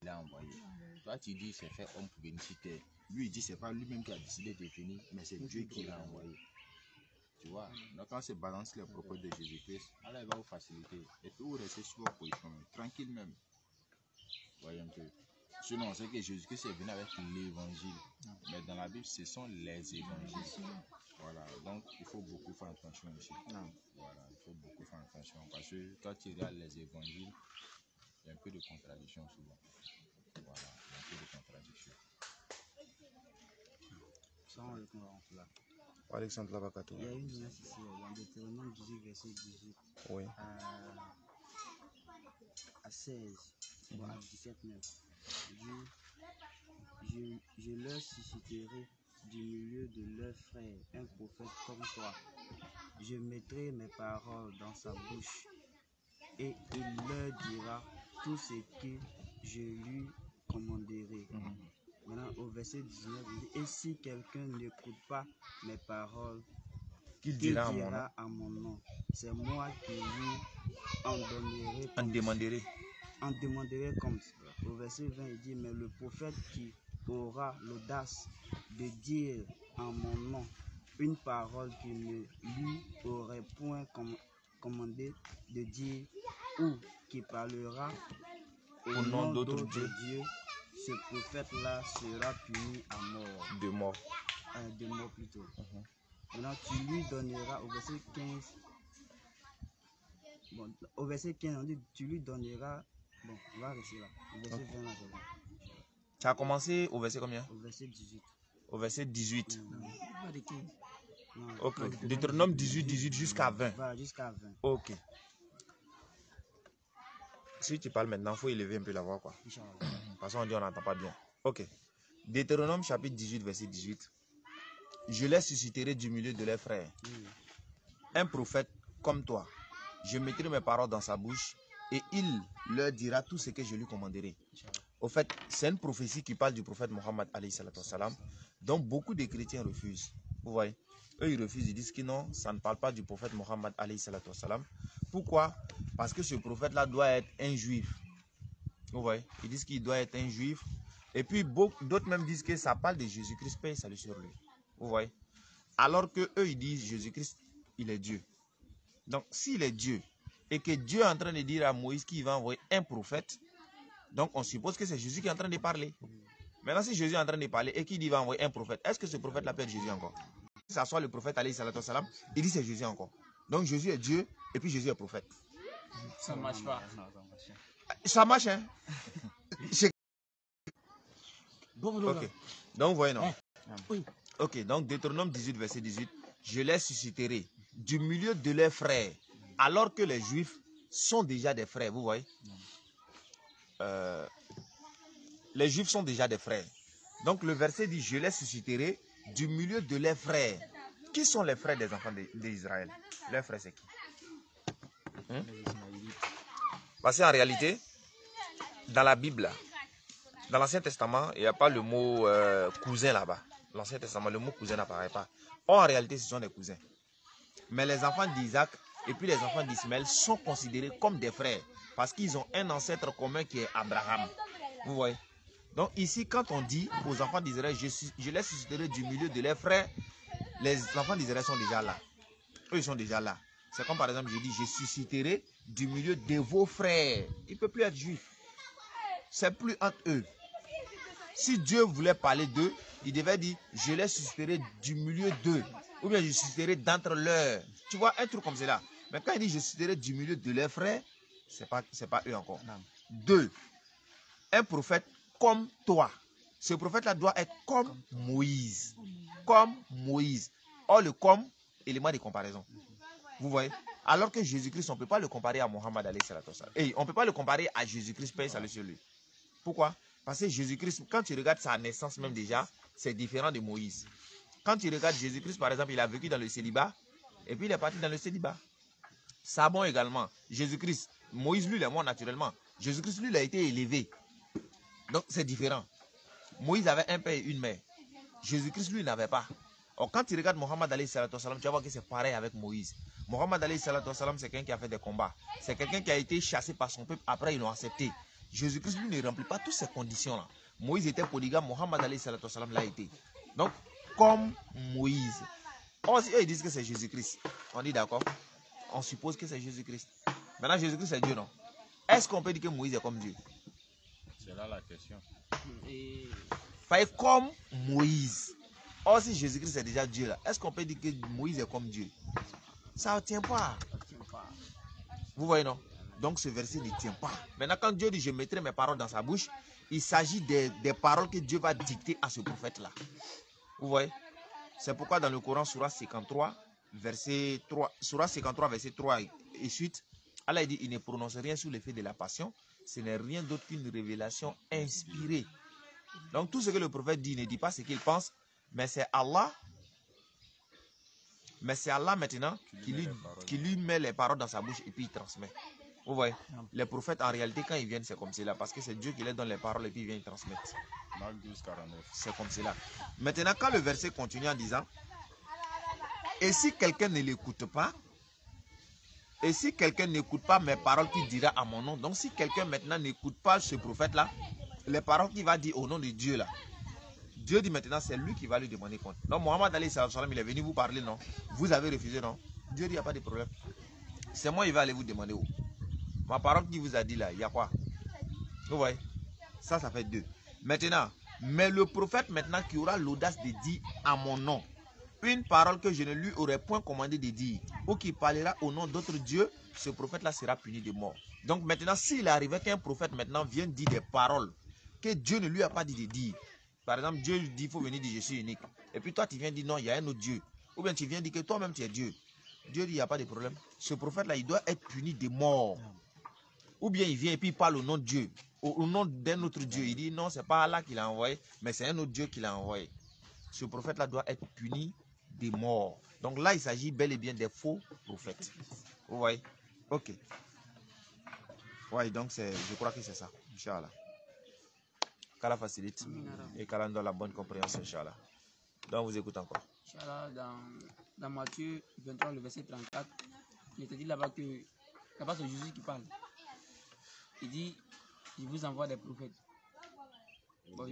l'a envoyé. Toi, tu dis c'est fait homme pour venir sur terre. Lui, il dit c'est pas lui-même qui a décidé de venir, mais c'est Dieu qui l'a envoyé. Tu vois, donc quand on se balance les propos de Jésus-Christ, alors il va vous faciliter. Et puis vous restez sur votre position, tranquille même. Voyez un peu. Sinon, on sait que Jésus-Christ est venu avec l'évangile. Mais dans la Bible, ce sont les évangiles. Voilà, donc il faut beaucoup faire attention ici. Voilà, il faut beaucoup faire attention. Parce que quand tu regardes les évangiles, il y a un peu de contradiction souvent. Voilà, il y a un peu de contradiction. Alexandre Labakato. Il y a une menace ici, dans Deutéronome 18, verset 18 Oui. à 16, ou à 17, 9. Je leur susciterai du milieu de leurs frères un prophète comme toi. Je mettrai mes paroles dans sa bouche et il leur dira tout ce que je lui commanderai. Maintenant, au verset 19, il dit, et si quelqu'un n'écoute pas mes paroles, qu'il dira à mon nom, c'est moi qui lui en demanderai compte. Au verset 20, il dit, mais le prophète qui aura l'audace de dire en mon nom une parole qui ne lui aurait point commandé de dire, ou qui parlera au nom d'autre Dieu, ce prophète-là sera puni à mort. De mort. De mort plutôt. Maintenant, tu lui donneras, au verset 15, bon, au verset 15, on dit, tu lui donneras, bon, on va rester là. Au verset 20, là, c'est bon. Tu as commencé au verset combien? Au verset 18. Au verset 18. Pas de 15. Non, Ok. Deutéronome 18, 18 jusqu'à 20. Voilà, jusqu'à 20. Ok. Si tu parles maintenant, il faut élever un peu la voix, quoi. Parce qu'on dit on n'entend pas bien. Ok. Deutéronome chapitre 18, verset 18. Je les susciterai du milieu de leurs frères. Un prophète comme toi. Je mettrai mes paroles dans sa bouche et il leur dira tout ce que je lui commanderai. Au fait, c'est une prophétie qui parle du prophète Mohammed alayhi salatu wassalam, dont beaucoup de chrétiens refusent. Vous voyez, eux ils refusent, ils disent que non, ça ne parle pas du prophète Mohammed alayhi salatu wassalam. Pourquoi? Parce que ce prophète-là doit être un juif. Vous voyez, ils disent qu'il doit être un juif. Et puis d'autres même disent que ça parle de Jésus-Christ, paix et salut sur lui. Vous voyez, alors que eux ils disent Jésus-Christ, il est Dieu. Donc s'il est Dieu et que Dieu est en train de dire à Moïse qu'il va envoyer un prophète, donc on suppose que c'est Jésus qui est en train de parler. Maintenant, si Jésus est en train de parler et qu'il dit qu'il va envoyer un prophète, est-ce que ce prophète l'appelle Jésus encore? Si ça soit le prophète alayhi salatu wassalam, il dit c'est Jésus encore. Donc Jésus est Dieu et puis Jésus est prophète. Ça ne marche pas. Ça marche, hein? Ok. Donc vous voyez, non? Oui. Ok, donc Deutéronome 18, verset 18. Je les susciterai du milieu de leurs frères, alors que les Juifs sont déjà des frères, vous voyez? Les Juifs sont déjà des frères. Donc le verset dit, je les susciterai du milieu de leurs frères. Qui sont les frères des enfants d'Israël? Leurs frères, c'est qui? Parce qu'en réalité, dans la Bible, dans l'Ancien Testament, il n'y a pas le mot cousin là-bas. L'Ancien Testament, le mot cousin n'apparaît pas. Or, en réalité, ce sont des cousins. Mais les enfants d'Isaac et puis les enfants d'Ismaël sont considérés comme des frères. Parce qu'ils ont un ancêtre commun qui est Abraham. Vous voyez? Donc ici, quand on dit aux enfants d'Israël, je les susciterai du milieu de leurs frères, les enfants d'Israël sont déjà là. Eux, ils sont déjà là. C'est comme par exemple, je dis, je susciterai du milieu de vos frères. Il ne peut plus être juif. C'est plus entre eux. Si Dieu voulait parler d'eux, il devait dire, je les susciterai du milieu d'eux. Ou bien je susciterai d'entre leurs. Tu vois, un truc comme cela. Mais quand il dit, je susciterai du milieu de leurs frères, c'est pas eux encore. Deux, un prophète comme toi. Ce prophète-là doit être comme Moïse. Comme Moïse. Or, le comme, élément de comparaison. Vous voyez? Alors que Jésus-Christ, on ne peut pas le comparer à Mohammed alayhi salatu wassalam. Et on ne peut pas le comparer à Jésus-Christ, paix et salut sur lui. Pourquoi? Parce que Jésus-Christ, quand tu regardes sa naissance même déjà, c'est différent de Moïse. Quand tu regardes Jésus-Christ, par exemple, il a vécu dans le célibat, et puis il est parti dans le célibat. Sabon également. Jésus-Christ, Moïse, lui, il est mort naturellement. Jésus-Christ, lui, il a été élevé. Donc, c'est différent. Moïse avait un père et une mère. Jésus-Christ, lui, n'avait pas. Or, quand tu regardes Mohammed alayhi salatu wassalam, tu vas voir que c'est pareil avec Moïse. Mohammed alayhi salatu wassalam, c'est quelqu'un qui a fait des combats. C'est quelqu'un qui a été chassé par son peuple. Après, ils l'ont accepté. Jésus-Christ, lui, ne remplit pas toutes ces conditions-là. Moïse était polygame, Mohammed alayhi salatu wassalam l'a été. Donc, comme Moïse. Or, si eux, ils disent que c'est Jésus-Christ, on dit d'accord, on suppose que c'est Jésus-Christ. Maintenant, Jésus-Christ, c'est Dieu, non? Est-ce qu'on peut dire que Moïse est comme Dieu? C'est là la question. Pas comme Moïse. Or, si Jésus-Christ est déjà Dieu, là, est-ce qu'on peut dire que Moïse est comme Dieu? Ça ne tient pas. Vous voyez, non? Donc, ce verset ne tient pas. Maintenant, quand Dieu dit, je mettrai mes paroles dans sa bouche, il s'agit des paroles que Dieu va dicter à ce prophète-là. Vous voyez? C'est pourquoi dans le Coran, Surah 53, verset 3, Surah 53, verset 3 et suite, Allah dit, il ne prononce rien sous l'effet de la passion. Ce n'est rien d'autre qu'une révélation inspirée. Donc, tout ce que le prophète dit, ne dit pas ce qu'il pense, mais c'est Allah. Mais c'est Allah maintenant qui lui met les paroles dans sa bouche et puis il transmet. Vous voyez? Les prophètes, en réalité, quand ils viennent, c'est comme cela. Parce que c'est Dieu qui leur donne les paroles et puis il vient transmettre. Marc 12, 49. C'est comme cela. Maintenant, quand le verset continue en disant, et si quelqu'un ne l'écoute pas, et si quelqu'un n'écoute pas mes paroles qu'il dira à mon nom, donc si quelqu'un maintenant n'écoute pas ce prophète-là, les paroles qu'il va dire au nom de Dieu là, Dieu dit maintenant c'est lui qui va lui demander compte. Donc Mohammed alayhi salam, il est venu vous parler, non? Vous avez refusé, non? Dieu dit il n'y a pas de problème. C'est moi, il va aller vous demander où. Ma parole qui vous a dit là, il y a quoi? Vous voyez? Ça fait 2. Maintenant, mais le prophète maintenant qui aura l'audace de dire à mon nom une parole que je ne lui aurais point commandé de dire, ou qui parlera au nom d'autres dieux, ce prophète-là sera puni de mort. Donc maintenant, s'il arrivait qu'un prophète maintenant vienne dire des paroles que Dieu ne lui a pas dit de dire, par exemple, Dieu dit, il faut venir dire je suis unique, et puis toi tu viens dire non, il y a un autre Dieu, ou bien tu viens dire que toi-même tu es Dieu. Dieu dit, il n'y a pas de problème. Ce prophète-là, il doit être puni de mort. Ou bien il vient et puis il parle au nom de Dieu, au nom d'un autre Dieu. Il dit non, c'est pas Allah qui l'a envoyé, mais c'est un autre Dieu qui l'a envoyé. Ce prophète-là doit être puni de mort. Donc là, il s'agit bel et bien des faux prophètes. Vous voyez? Ok. Oui, donc je crois que c'est ça. Inch'Allah. Qu'Allah facilite et qu'Allah donne la bonne compréhension, Inch'Allah. Donc, vous écoutez encore. Inch'Allah, dans Matthieu 23, le verset 34, il te dit là-bas que là-bas c'est Jésus qui parle. Il dit, je vous envoie des prophètes. Bon,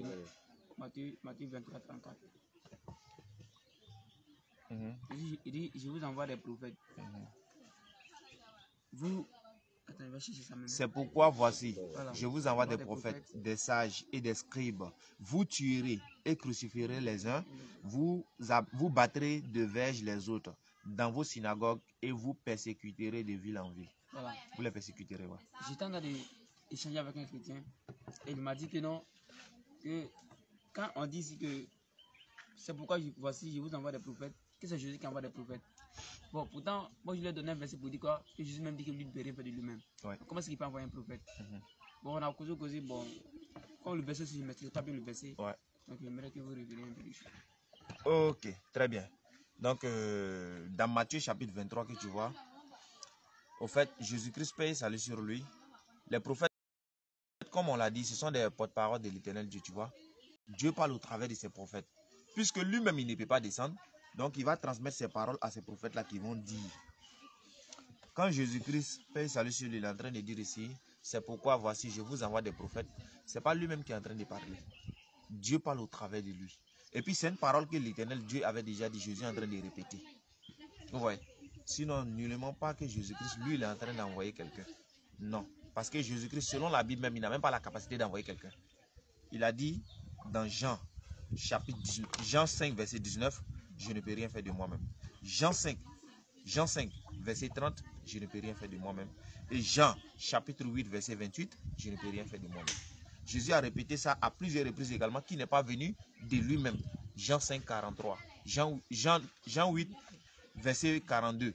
Matthieu 23, 34. Il dit, je vous envoie des prophètes. Vous... C'est pourquoi voici, je vous envoie des prophètes, des sages et des scribes. Vous tuerez et crucifierez les uns, vous battrez de verge les autres dans vos synagogues et vous persécuterez de ville en ville. Voilà. Vous les persécuterez, ouais. J'étais en train d'échanger avec un chrétien et il m'a dit que non, que quand on dit ici que c'est pourquoi voici, je vous envoie des prophètes, que c'est Jésus qui envoie des prophètes. Bon, pourtant, moi je lui ai donné un verset pour dire quoi? Que Jésus même dit que lui ne peut rien faire de lui-même. Ouais. Comment est-ce qu'il peut envoyer un prophète? Bon, on a causé, bon, comme le verset, si je ne maîtrise pas bien le verset, ouais. Donc j'aimerais que vous révélez un peu les choses. Ok, très bien. Donc, dans Matthieu chapitre 23 que tu vois, au fait, Jésus-Christ paye salut sur lui. Les prophètes, comme on l'a dit, ce sont des porte-paroles de l'éternel Dieu, tu vois. Dieu parle au travers de ses prophètes. Puisque lui-même, il ne peut pas descendre, donc il va transmettre ses paroles à ces prophètes-là qui vont dire. Quand Jésus-Christ paye salut sur lui, il est en train de dire ici, c'est pourquoi voici, je vous envoie des prophètes. Ce n'est pas lui-même qui est en train de parler. Dieu parle au travers de lui. Et puis c'est une parole que l'éternel Dieu avait déjà dit, Jésus est en train de répéter. Vous voyez? Sinon, nullement pas que Jésus-Christ, lui, il est en train d'envoyer quelqu'un. Non. Parce que Jésus-Christ, selon la Bible même, il n'a même pas la capacité d'envoyer quelqu'un. Il a dit dans Jean, chapitre 19, Jean 5, verset 19, je ne peux rien faire de moi-même. Jean 5, verset 30, je ne peux rien faire de moi-même. Et Jean, chapitre 8, verset 28, je ne peux rien faire de moi-même. Jésus a répété ça à plusieurs reprises également, qui n'est pas venu de lui-même. Jean 5, 43. Jean 8, verset 42.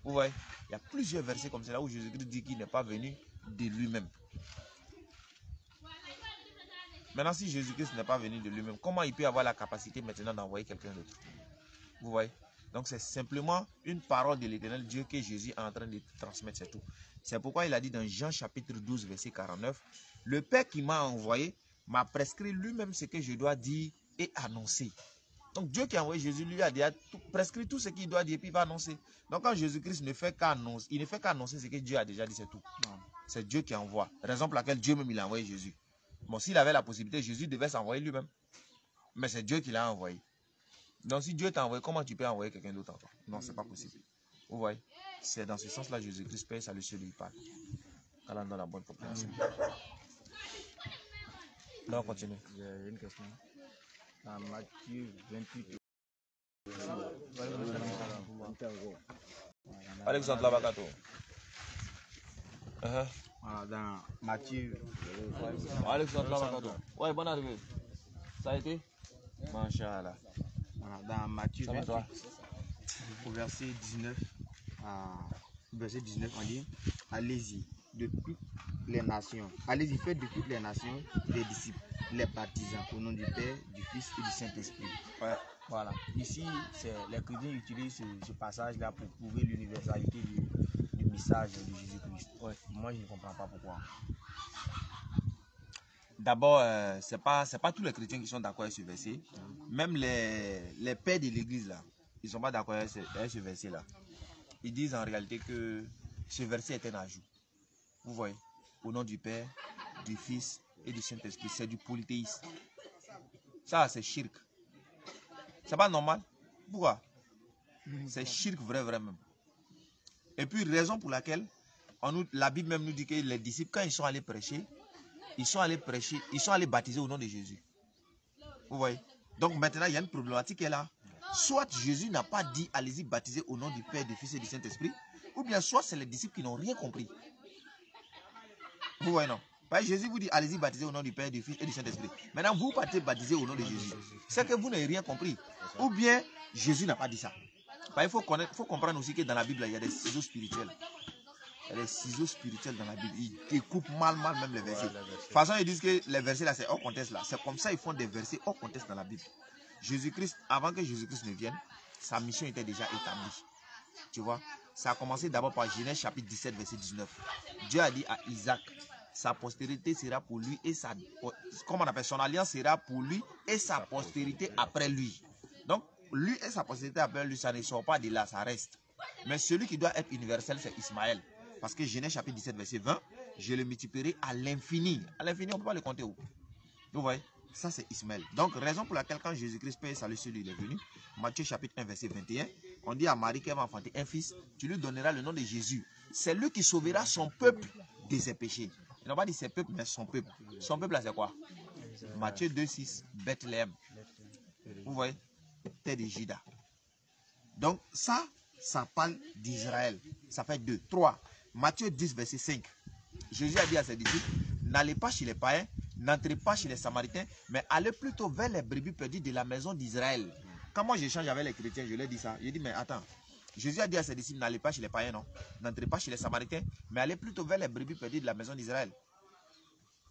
Vous voyez, il y a plusieurs versets comme cela où Jésus-Christ dit qu'il n'est pas venu de lui-même. Maintenant, si Jésus-Christ n'est pas venu de lui-même, comment il peut avoir la capacité maintenant d'envoyer quelqu'un d'autre? Vous voyez? Donc, c'est simplement une parole de l'éternel Dieu que Jésus est en train de transmettre, c'est tout. C'est pourquoi il a dit dans Jean chapitre 12, verset 49, le Père qui m'a envoyé m'a prescrit lui-même ce que je dois dire et annoncer. Donc Dieu qui a envoyé Jésus lui a déjà prescrit tout ce qu'il doit dire et puis il va annoncer. Donc quand Jésus-Christ ne fait qu'annoncer, il ne fait qu'annoncer ce que Dieu a déjà dit, c'est tout. C'est Dieu qui envoie. Raison pour laquelle Dieu même il a envoyé Jésus. Bon, s'il avait la possibilité, Jésus devait s'envoyer lui-même. Mais c'est Dieu qui l'a envoyé. Donc si Dieu t'a envoyé, comment tu peux envoyer quelqu'un d'autre encore? Non, c'est pas possible. Vous voyez? C'est dans ce sens-là Jésus-Christ paye, salut celui qui parle. Allant dans la bonne compréhension. Là, on continue. J'ai une question. Dans Matthieu 28. Alexandre Labakato. Dans Matthieu. Alexandre Labakato. Ouais, bonne arrivée. Ça a été? Masha'Allah. Dans Matthieu Ça va, 28, toi? au verset 19, on dit, allez-y de toutes les nations. Allez-y, faites de toutes les nations des disciples, les baptisants au nom du Père, du Fils et du Saint-Esprit. Ouais. Voilà. Ici, les chrétiens utilisent ce passage-là pour prouver l'universalité du message de Jésus-Christ. Ouais. Moi, je ne comprends pas pourquoi. D'abord, c'est pas tous les chrétiens qui sont d'accord avec ce verset. Même les pères de l'église, là, ils ne sont pas d'accord avec ce verset-là. Ils disent en réalité que ce verset est un ajout. Vous voyez, au nom du Père, du Fils et du Saint-Esprit. C'est du polythéisme. Ça, c'est shirk. C'est pas normal. Pourquoi? C'est shirk vrai, vraiment. Et puis, raison pour laquelle la Bible même nous dit que les disciples, quand ils sont allés prêcher, ils sont allés baptiser au nom de Jésus. Vous voyez? Donc maintenant, il y a une problématique qui est là. Soit Jésus n'a pas dit allez-y baptiser au nom du Père, du Fils et du Saint-Esprit, ou bien soit c'est les disciples qui n'ont rien compris. Vous voyez, non? Parce que Jésus vous dit allez-y baptiser au nom du Père, du Fils et du Saint-Esprit. Maintenant, vous partez baptiser au nom de Jésus. C'est que vous n'avez rien compris. Ou bien Jésus n'a pas dit ça. Parce qu'il faut comprendre aussi que dans la Bible, il y a des ciseaux spirituels. Il y a des ciseaux spirituels dans la Bible. Ils découpent mal même les versets. De toute façon, ils disent que les versets là, c'est hors contexte là. C'est comme ça ils font des versets hors contexte dans la Bible. Jésus-Christ, avant que Jésus-Christ ne vienne, sa mission était déjà établie. Tu vois? Ça a commencé d'abord par Genèse chapitre 17, verset 19. Dieu a dit à Isaac, sa postérité sera pour lui et comment on appelle, son alliance sera pour lui et sa postérité après lui. Donc, lui et sa postérité après lui, ça ne sort pas de là, ça reste. Mais celui qui doit être universel, c'est Ismaël. Parce que Genèse chapitre 17, verset 20, je le multiplierai à l'infini. À l'infini, on ne peut pas le compter où? Vous voyez? Ça, c'est Ismaël. Donc, raison pour laquelle, quand Jésus-Christ paye salut sur lui, il est venu, Matthieu chapitre 1, verset 21, on dit à Marie qu'elle va enfanter un fils, tu lui donneras le nom de Jésus. C'est lui qui sauvera son peuple de ses péchés. Ils n'ont pas dit ses peuples, mais son peuple. Son peuple, là, c'est quoi? Matthieu 2, 6, Bethléem. Vous voyez? Terre de Juda. Donc, ça parle d'Israël. Ça fait 2. 3. Matthieu 10, verset 5. Jésus a dit à ses disciples, n'allez pas chez les païens, n'entrez pas chez les samaritains, mais allez plutôt vers les brebis perdues de la maison d'Israël. Quand moi j'échange avec les chrétiens, je leur dis ça. Je dis, mais attends, Jésus a dit à ses disciples, n'allez pas chez les païens, non. N'entrez pas chez les samaritains, mais allez plutôt vers les brebis perdues de la maison d'Israël.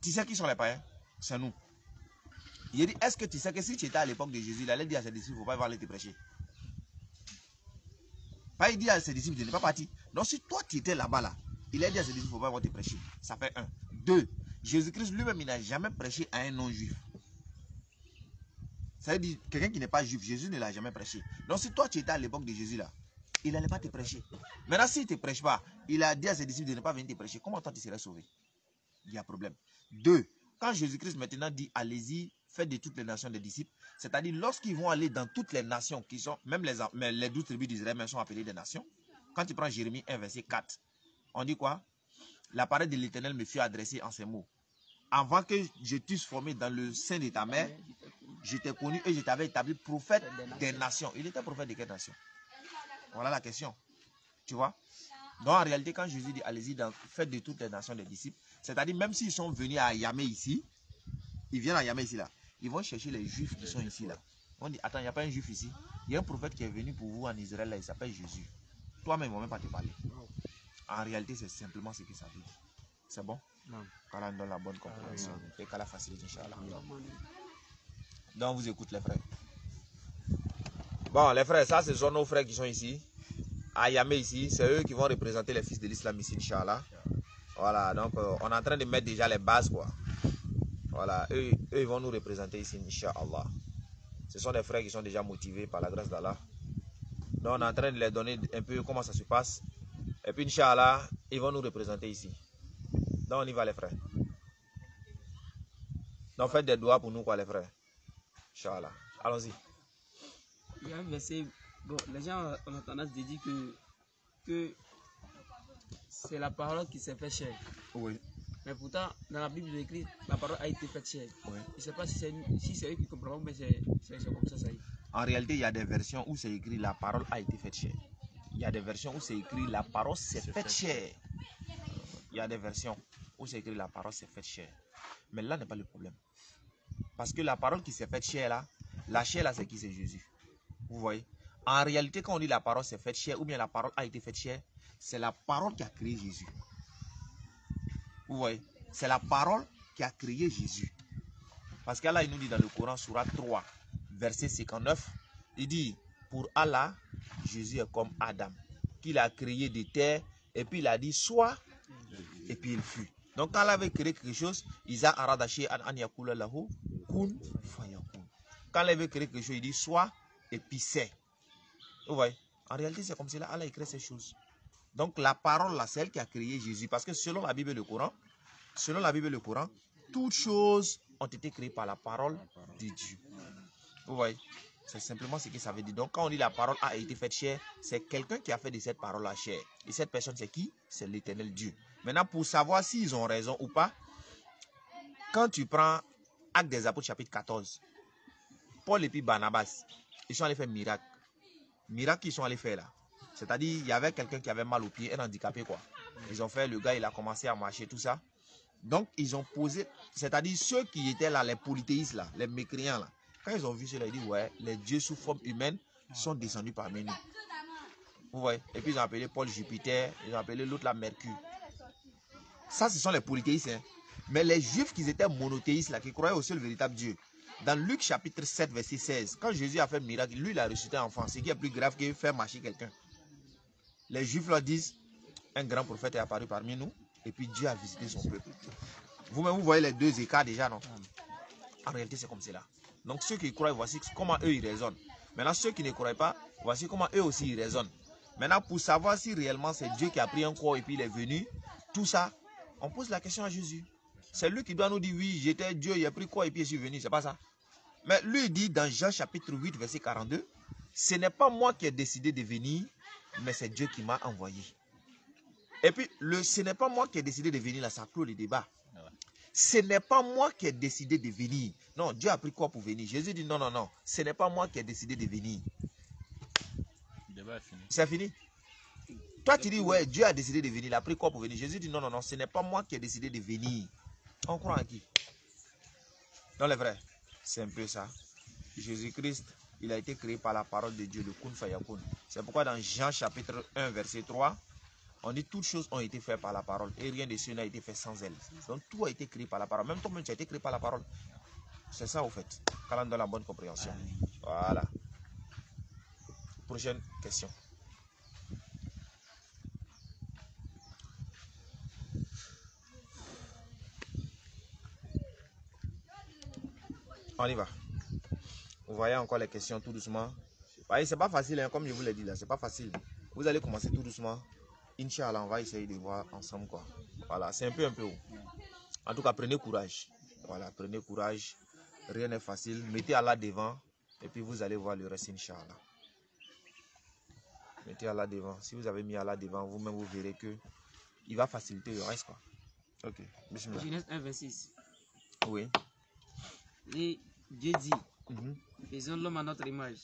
Tu sais qui sont les païens? C'est nous. Il dit, est-ce que tu sais que si tu étais à l'époque de Jésus, il allait dire à ses disciples, il ne faut pas aller te prêcher. Pas il dit à ses disciples de ne pas partir. Donc si toi tu étais là-bas, là, il a dit à ses disciples, il ne faut pas te prêcher. Ça fait 1. 2. Jésus-Christ lui-même, il n'a jamais prêché à un non-juif. Ça veut dire, quelqu'un qui n'est pas juif, Jésus ne l'a jamais prêché. Donc si toi tu étais à l'époque de Jésus, là, il n'allait pas te prêcher. Maintenant, s'il ne te prêche pas, il a dit à ses disciples de ne pas venir te prêcher. Comment toi tu serais sauvé? Il y a problème. 2. Quand Jésus-Christ maintenant dit, allez-y, faites de toutes les nations des disciples, c'est-à-dire lorsqu'ils vont aller dans toutes les nations qui sont, même les 12 tribus d'Israël sont appelées des nations. Quand tu prends Jérémie 1, verset 4, on dit quoi? La parole de l'Éternel me fut adressée en ces mots. Avant que je t'eusse formé dans le sein de ta mère, je t'ai connu et je t'avais établi prophète des nations. Il était prophète de quelle nation? Voilà la question. Tu vois? Donc en réalité, quand Jésus dit allez-y, faites de toutes les nations des disciples, c'est-à-dire même s'ils sont venus à Yamé ici, ils viennent à Yamé ici là, ils vont chercher les juifs qui sont ici là. On dit attends, il n'y a pas un juif ici. Il y a un prophète qui est venu pour vous en Israël là, il s'appelle Jésus. Toi-même, ils ne vont même pas te parler. En réalité, c'est simplement ce que ça veut dire. C'est bon? Qu'Allah donne la bonne compréhension et qu'Allah facilite, Inch'Allah. Donc, vous écoutez les frères. Bon, les frères, ça, ce sont nos frères qui sont ici. À Yamé ici, c'est eux qui vont représenter les fils de l'islam ici, Inch'Allah. Voilà, donc on est en train de mettre déjà les bases, quoi. Voilà, eux ils vont nous représenter ici, Inch'Allah. Ce sont des frères qui sont déjà motivés par la grâce d'Allah. Donc on est en train de les donner un peu comment ça se passe. Et puis Inch'Allah, ils vont nous représenter ici. Donc on y va les frères. Donc faites des doigts pour nous quoi les frères. Inch'Allah. Allons-y. Il y a un verset, bon, les gens ont tendance de dire que c'est la parole qui s'est fait chair. Oui. Mais pourtant, dans la Bible, il est écrit la parole a été faite chair. Oui. Je ne sais pas si c'est eux qui comprennent, mais c'est comme ça, ça y est. En réalité, il y a des versions où c'est écrit la parole a été faite chair. Il y a des versions où c'est écrit la parole s'est faite chair. Il y a des versions où c'est écrit la parole s'est faite chair. Mais là n'est pas le problème. Parce que la parole qui s'est faite chair là, la chair là c'est qui? C'est Jésus. Vous voyez? En réalité, quand on dit la parole s'est faite chair ou bien la parole a été faite chair, c'est la parole qui a créé Jésus. Vous voyez? C'est la parole qui a créé Jésus. Parce qu'Allah il nous dit dans le Coran, Sourate 3, verset 59, il dit, pour Allah, Jésus est comme Adam, qu'il a créé de terre, et puis il a dit, soit, et puis il fut. Donc quand Allah avait créé quelque chose, Isa aradashi an yakula lahu kun fayakun. Quand Allah avait créé quelque chose, il dit, soit, et puis c'est. Vous voyez? En réalité, c'est comme cela, Allah a créé ces choses. Donc la parole là, c'est elle qui a créé Jésus. Parce que selon la Bible et le Coran, toutes choses ont été créées par la parole de Dieu. Vous voyez? C'est simplement ce que ça veut dire. Donc quand on dit la parole a été faite chair, c'est quelqu'un qui a fait de cette parole la chair. Et cette personne c'est qui? C'est l'Éternel Dieu. Maintenant pour savoir s'ils ont raison ou pas, quand tu prends Actes des Apôtres chapitre 14, Paul et puis Barnabas, ils sont allés faire miracle. Miracle qu'ils sont allés faire là. C'est-à-dire, il y avait quelqu'un qui avait mal au pied, un handicapé quoi. Ils ont fait, le gars, il a commencé à marcher, tout ça. Donc, ils ont posé, c'est-à-dire ceux qui étaient là, les polythéistes là, les mécréants là, quand ils ont vu cela, ils disent, ouais, les dieux sous forme humaine sont descendus parmi nous. Vous voyez? Et puis, ils ont appelé Paul Jupiter, ils ont appelé l'autre là Mercure. Ça, ce sont les polythéistes. Hein. Mais les juifs qui étaient monothéistes là, qui croyaient au seul véritable Dieu. Dans Luc chapitre 7, verset 16, quand Jésus a fait le miracle, lui, il a ressuscité un enfant. Ce qui est plus grave que faire marcher quelqu'un. Les Juifs leur disent, un grand prophète est apparu parmi nous, et puis Dieu a visité son peuple. Vous-même, vous voyez les deux écarts déjà, non? En réalité, c'est comme cela. Donc ceux qui croient, voici comment eux, ils raisonnent. Maintenant, ceux qui ne croient pas, voici comment eux aussi, ils raisonnent. Maintenant, pour savoir si réellement c'est Dieu qui a pris un corps et puis il est venu, tout ça, on pose la question à Jésus. C'est lui qui doit nous dire, oui, j'étais Dieu, il a pris quoi et puis je suis venu, c'est pas ça. Mais lui, il dit dans Jean chapitre 8, verset 42, ce n'est pas moi qui ai décidé de venir, mais c'est Dieu qui m'a envoyé. Et puis, ce n'est pas moi qui ai décidé de venir, là, ça clôt le débat. Ce n'est pas moi qui ai décidé de venir. Non, Dieu a pris quoi pour venir? Jésus dit non, non, non, ce n'est pas moi qui ai décidé de venir. Le débat est fini. C'est fini? Toi, tu dis, ouais, Dieu a décidé de venir, il a pris quoi pour venir? Jésus dit non, non, non, ce n'est pas moi qui ai décidé de venir. On croit en qui? Non, les frères, c'est un peu ça. Jésus-Christ, il a été créé par la parole de Dieu, le Kun Fayakun. C'est pourquoi dans Jean chapitre 1, verset 3, on dit toutes choses ont été faites par la parole et rien de ce n'a été fait sans elle. Donc tout a été créé par la parole. Même toi-même, tu as été créé par la parole. C'est ça au fait. Quand on donne la bonne compréhension. Voilà. Prochaine question. On y va. Vous voyez encore les questions tout doucement. C'est pas facile, hein, comme je vous l'ai dit là, c'est pas facile. Vous allez commencer tout doucement. Inch'Allah, on va essayer de voir ensemble quoi. Voilà, c'est un peu haut. En tout cas, prenez courage. Voilà, prenez courage. Rien n'est facile. Mettez Allah devant et puis vous allez voir le reste, Inch'Allah. Mettez Allah devant. Si vous avez mis Allah devant, vous-même vous verrez que il va faciliter le reste quoi. Ok. Bismillah. Genèse 1, 26. Oui. Et Dieu dit, faisons l'homme à notre image,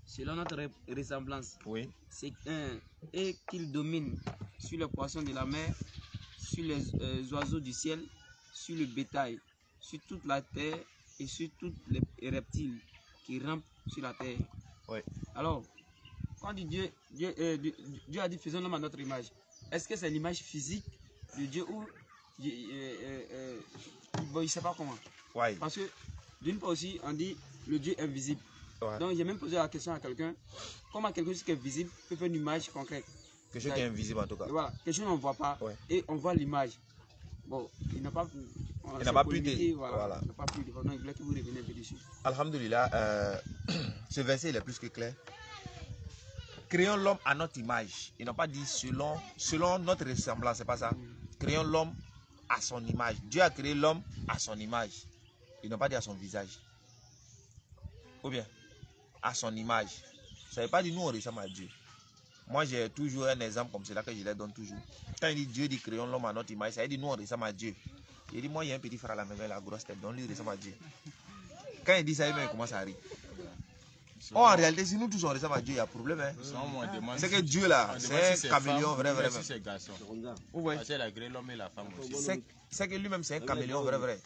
selon notre ressemblance. Oui. Et qu'il domine sur les poissons de la mer, sur les oiseaux du ciel, sur le bétail, sur toute la terre et sur tous les reptiles qui rampent sur la terre. Oui. Alors, quand Dieu a dit faisons l'homme à notre image, est-ce que c'est l'image physique de Dieu ou bon, je ne sais pas comment. Ouais. Parce que d'une part aussi, on dit le Dieu invisible. Ouais. Donc j'ai même posé la question à quelqu'un, comment quelque chose qui est visible peut faire une image concrète? Quelque chose qui est invisible en tout cas. Voilà, quelque chose qu'on ne voit pas et on voit l'image. Bon, il n'a pas, Il n'a pas pu te... Voilà. Il n'a pas pu défendre. Il voulait que vous reveniez un peu dessus. Alhamdulillah, ce verset il est plus que clair. Créons l'homme à notre image. Ils n'ont pas dit selon notre ressemblance, c'est pas ça. Créons l'homme à son image. Dieu a créé l'homme à son image. Ils n'ont pas dit à son visage. Ou bien, à son image. Ça ne veut pas dire nous on ressemble à Dieu. Moi j'ai toujours un exemple comme cela que je les donne toujours. Quand il dit Dieu dit créons l'homme à notre image, ça veut dire nous on ressemble à Dieu. Il dit moi il y a un petit frère à la maison, la grosse tête, donc lui il ressemble à Dieu. Quand il dit ça, il commence à rire. Oh, en réalité, si nous tous on ressemble à Dieu, il y a problème. Hein. C'est que Dieu là, c'est un caméléon vrai. C'est que lui-même c'est un caméléon vrai.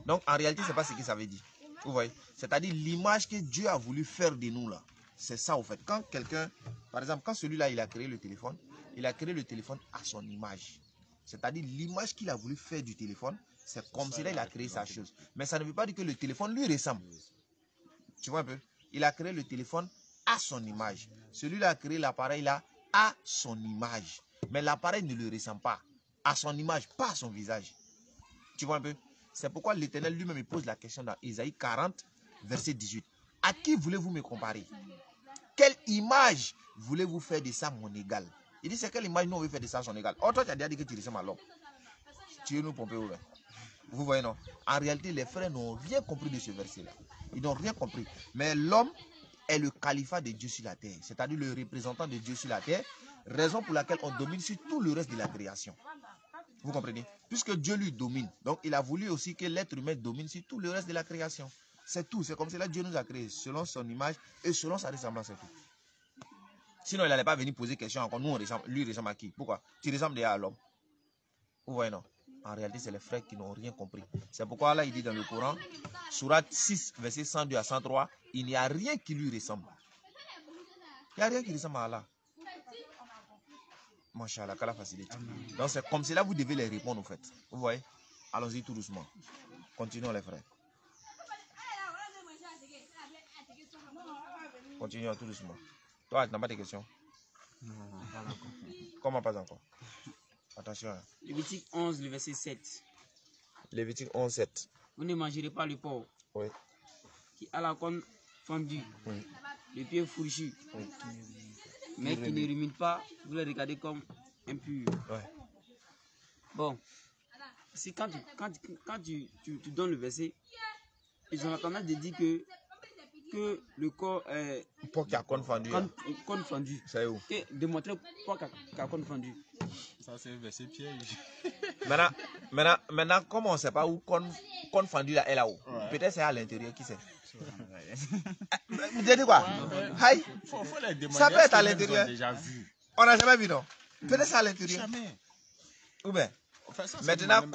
Donc en réalité, c'est pas ce que ça veut dire. Vous voyez? C'est-à-dire l'image que Dieu a voulu faire de nous là. C'est ça au fait. Quand quelqu'un, par exemple, quand celui-là il a créé le téléphone, il a créé le téléphone à son image. C'est-à-dire l'image qu'il a voulu faire du téléphone, c'est comme cela il a créé sa chose. Mais ça ne veut pas dire que le téléphone lui ressemble. Tu vois un peu? Il a créé le téléphone à son image. Celui-là a créé l'appareil là à son image. Mais l'appareil ne le ressemble pas. À son image, pas à son visage. Tu vois un peu? C'est pourquoi l'Éternel lui-même il pose la question dans Isaïe 40, verset 18. À qui voulez-vous me comparer? Quelle image voulez-vous faire de ça mon égal? Il dit c'est quelle image nous on veut faire de ça son égal? Oh toi tu as déjà dit que tu ressembles à l'homme. Tu veux nous pomper ouvert. Vous voyez non? En réalité les frères n'ont rien compris de ce verset là. Ils n'ont rien compris. Mais l'homme est le califat de Dieu sur la terre. C'est-à-dire le représentant de Dieu sur la terre. Raison pour laquelle on domine sur tout le reste de la création. Vous comprenez? Puisque Dieu lui domine. Donc il a voulu aussi que l'être humain domine sur tout le reste de la création. C'est tout. C'est comme cela que Dieu nous a créés. Selon son image et selon sa ressemblance. C'est tout. Sinon il n'allait pas venir poser question encore. Nous on ressemble. Lui ressemble à qui? Pourquoi? Tu ressembles déjà à l'homme. Vous voyez non? En réalité, c'est les frères qui n'ont rien compris. C'est pourquoi là, il dit dans le Coran, Sourate 6, verset 102 à 103, il n'y a rien qui lui ressemble. Il n'y a rien qui ressemble à Allah. Masha'Allah, qu'Allah facilite. Donc c'est comme cela, vous devez les répondre au fait. Vous voyez? Allons-y tout doucement. Continuons les frères. Continuons tout doucement. Toi, tu n'as pas de questions? Non, pas encore. Comment pas encore? Attention. Lévitique 11, le verset 7. Lévitique 11, 7. Vous ne mangerez pas le porc Oui. qui a la corne fendue, Oui. le pied fourchu, Oui. mais qui ne rumine pas, vous le regardez comme impur. Ouais. Bon, c'est quand tu donnes le verset, ils ont tendance de dire que le corps est Porc qui a corne fendue. corne fendue. C'est où? Que démontrer porc qui a corne fendue. Ça, c'est un verset piège. Maintenant, comme on ne sait pas où corne fendue là est là-haut. Ouais. Peut-être c'est à l'intérieur, qui sait? Vous dites quoi? Aïe. Faut les demander. Ça peut être à Est-ce qu'ils l'intérieur. ont déjà vu. On n'a jamais vu, non? Peut-être c'est à l'intérieur. Jamais. Ou bien, Enfin, ça, maintenant, même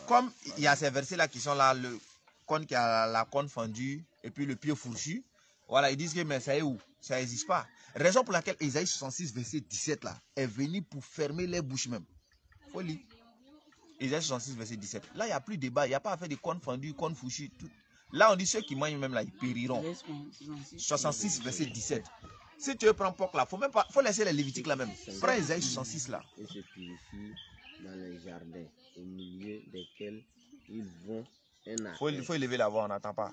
comme il y a ces versets-là qui sont là, le corne qui a la corne fendue et puis le pied fourchu, voilà, ils disent que mais ça est où? Ça n'existe pas. Raison pour laquelle Isaïe 66, verset 17 là, est venu pour fermer les bouches même. Faut lire. Isaïe 66, verset 17. Là, il n'y a plus de débat. Il n'y a pas à faire de corne fendue, corne fourchue. Tout. Là, on dit ceux qui mangent même là, ils périront. 66, verset 17. Si tu veux prendre porc là, faut laisser les Lévitiques là même. Prends Isaïe 66 là. Et se purifient dans les jardins, au milieu desquels ils vont un à Faut élever la voix, on n'entend pas.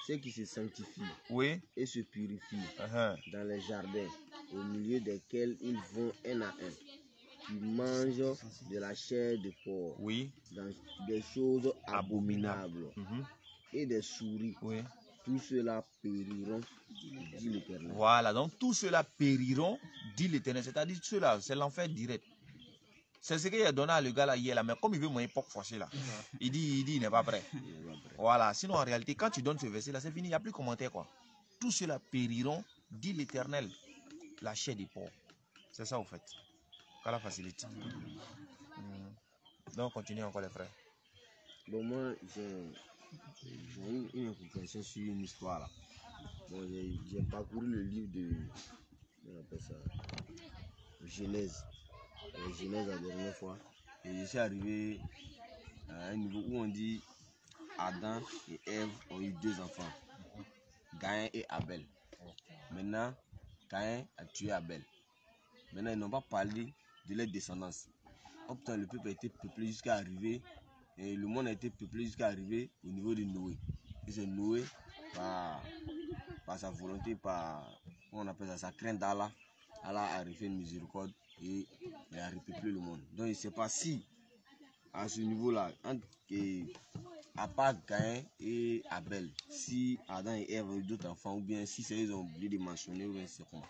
Ceux qui se sanctifient Oui. et se purifient Uh-huh. dans les jardins, au milieu desquels ils vont un à un, qui mangent de la chair de porc, Oui. dans des choses abominables Mhm. et des souris. Oui. Tout cela périront, dit l'Éternel. Voilà, donc tous ceux-là périront, dit l'Éternel. C'est-à-dire ceux-là, c'est l'enfer direct. C'est ce qu'il a donné à le gars là hier là, mais comme il veut manger porc fâché là, il dit il n'est pas prêt. Voilà, sinon en réalité, quand tu donnes ce verset là, c'est fini, il n'y a plus de commentaire quoi. Tous ceux-là périront, dit l'Éternel, la chair des porcs. C'est ça au fait. Qu'Allah facilite. Donc continue encore les frères. Bon, moi, j'ai une incompréhension sur une histoire là. Bon, j'ai parcouru le livre de on appelle ça, Genèse. Genèse la dernière fois. Et je suis arrivé à un niveau où on dit Adam et Ève ont eu 2 enfants, Caïn et Abel. Maintenant, Caïn a tué Abel. Maintenant, ils n'ont pas parlé de leur descendance. Oh putain, le peuple a été peuplé jusqu'à arriver Et le monde a été peuplé jusqu'à arriver au niveau de Noé. Et c'est Noé, par sa volonté, par on appelle ça, sa crainte d'Allah, Allah a refait une miséricorde et il a repeuplé le monde. Donc il ne sait pas si à ce niveau-là, à part Caïn et Abel, si Adam et Ève ont eu d'autres enfants, ou bien si c'est eux ont oublié de mentionner, ou bien c'est quoi.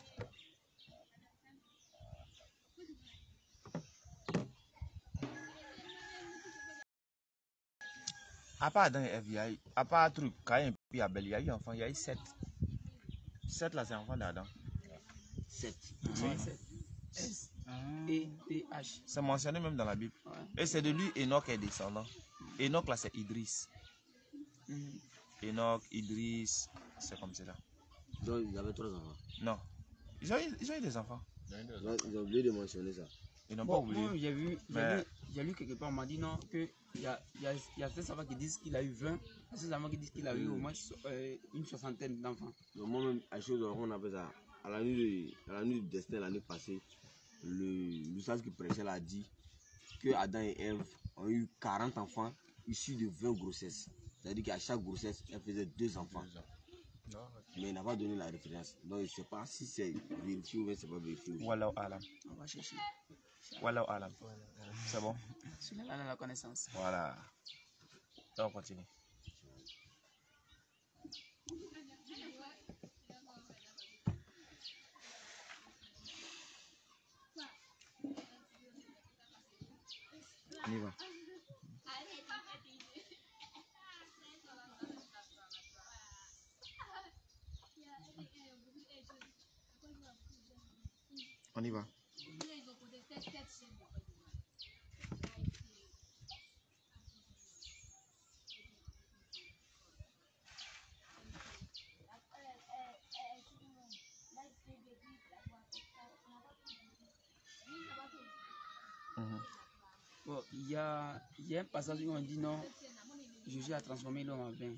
À part Adam et Ève, à part truc, Caïn et Abel, il y a eu enfant, il y a eu 7. 7 là, c'est enfant d'Adam. 7. S-E-P-H. C'est mentionné même dans la Bible. Ouais. Et c'est de lui Enoch est descendant. Enoch là, c'est Idriss. Enoch, Idriss, c'est comme cela. Donc ils avaient 3 enfants. Non. Ils ont eu des enfants. Donc, ils ont oublié de mentionner ça. Ils n'ont pas Bon, oublié. moi, j'ai Mais- lu quelque part, on m'a dit non, qu'il y a certains enfants qui disent qu'il a eu 20, certains enfants qui disent qu'il a eu au moins une soixantaine d'enfants. Donc, moi-même, à chose on appelle ça, à la nuit du destin l'année passée, le sage qui prêchait l'a dit que Adam et Ève ont eu 40 enfants issus de 20 grossesses. C'est-à-dire qu'à chaque grossesse, elle faisait 2 enfants. Mais il n'a pas donné la référence. Donc, il ne sait pas si c'est vérifié ou bien c'est pas vérifié. Wallahu alam. On va chercher. Wallahu alam. C'est bon? Celui-là, on a la connaissance. Voilà. Donc, on continue. On y va. On y va. Bon, il y a un passage où on dit non, Jésus a transformé l'eau en vin.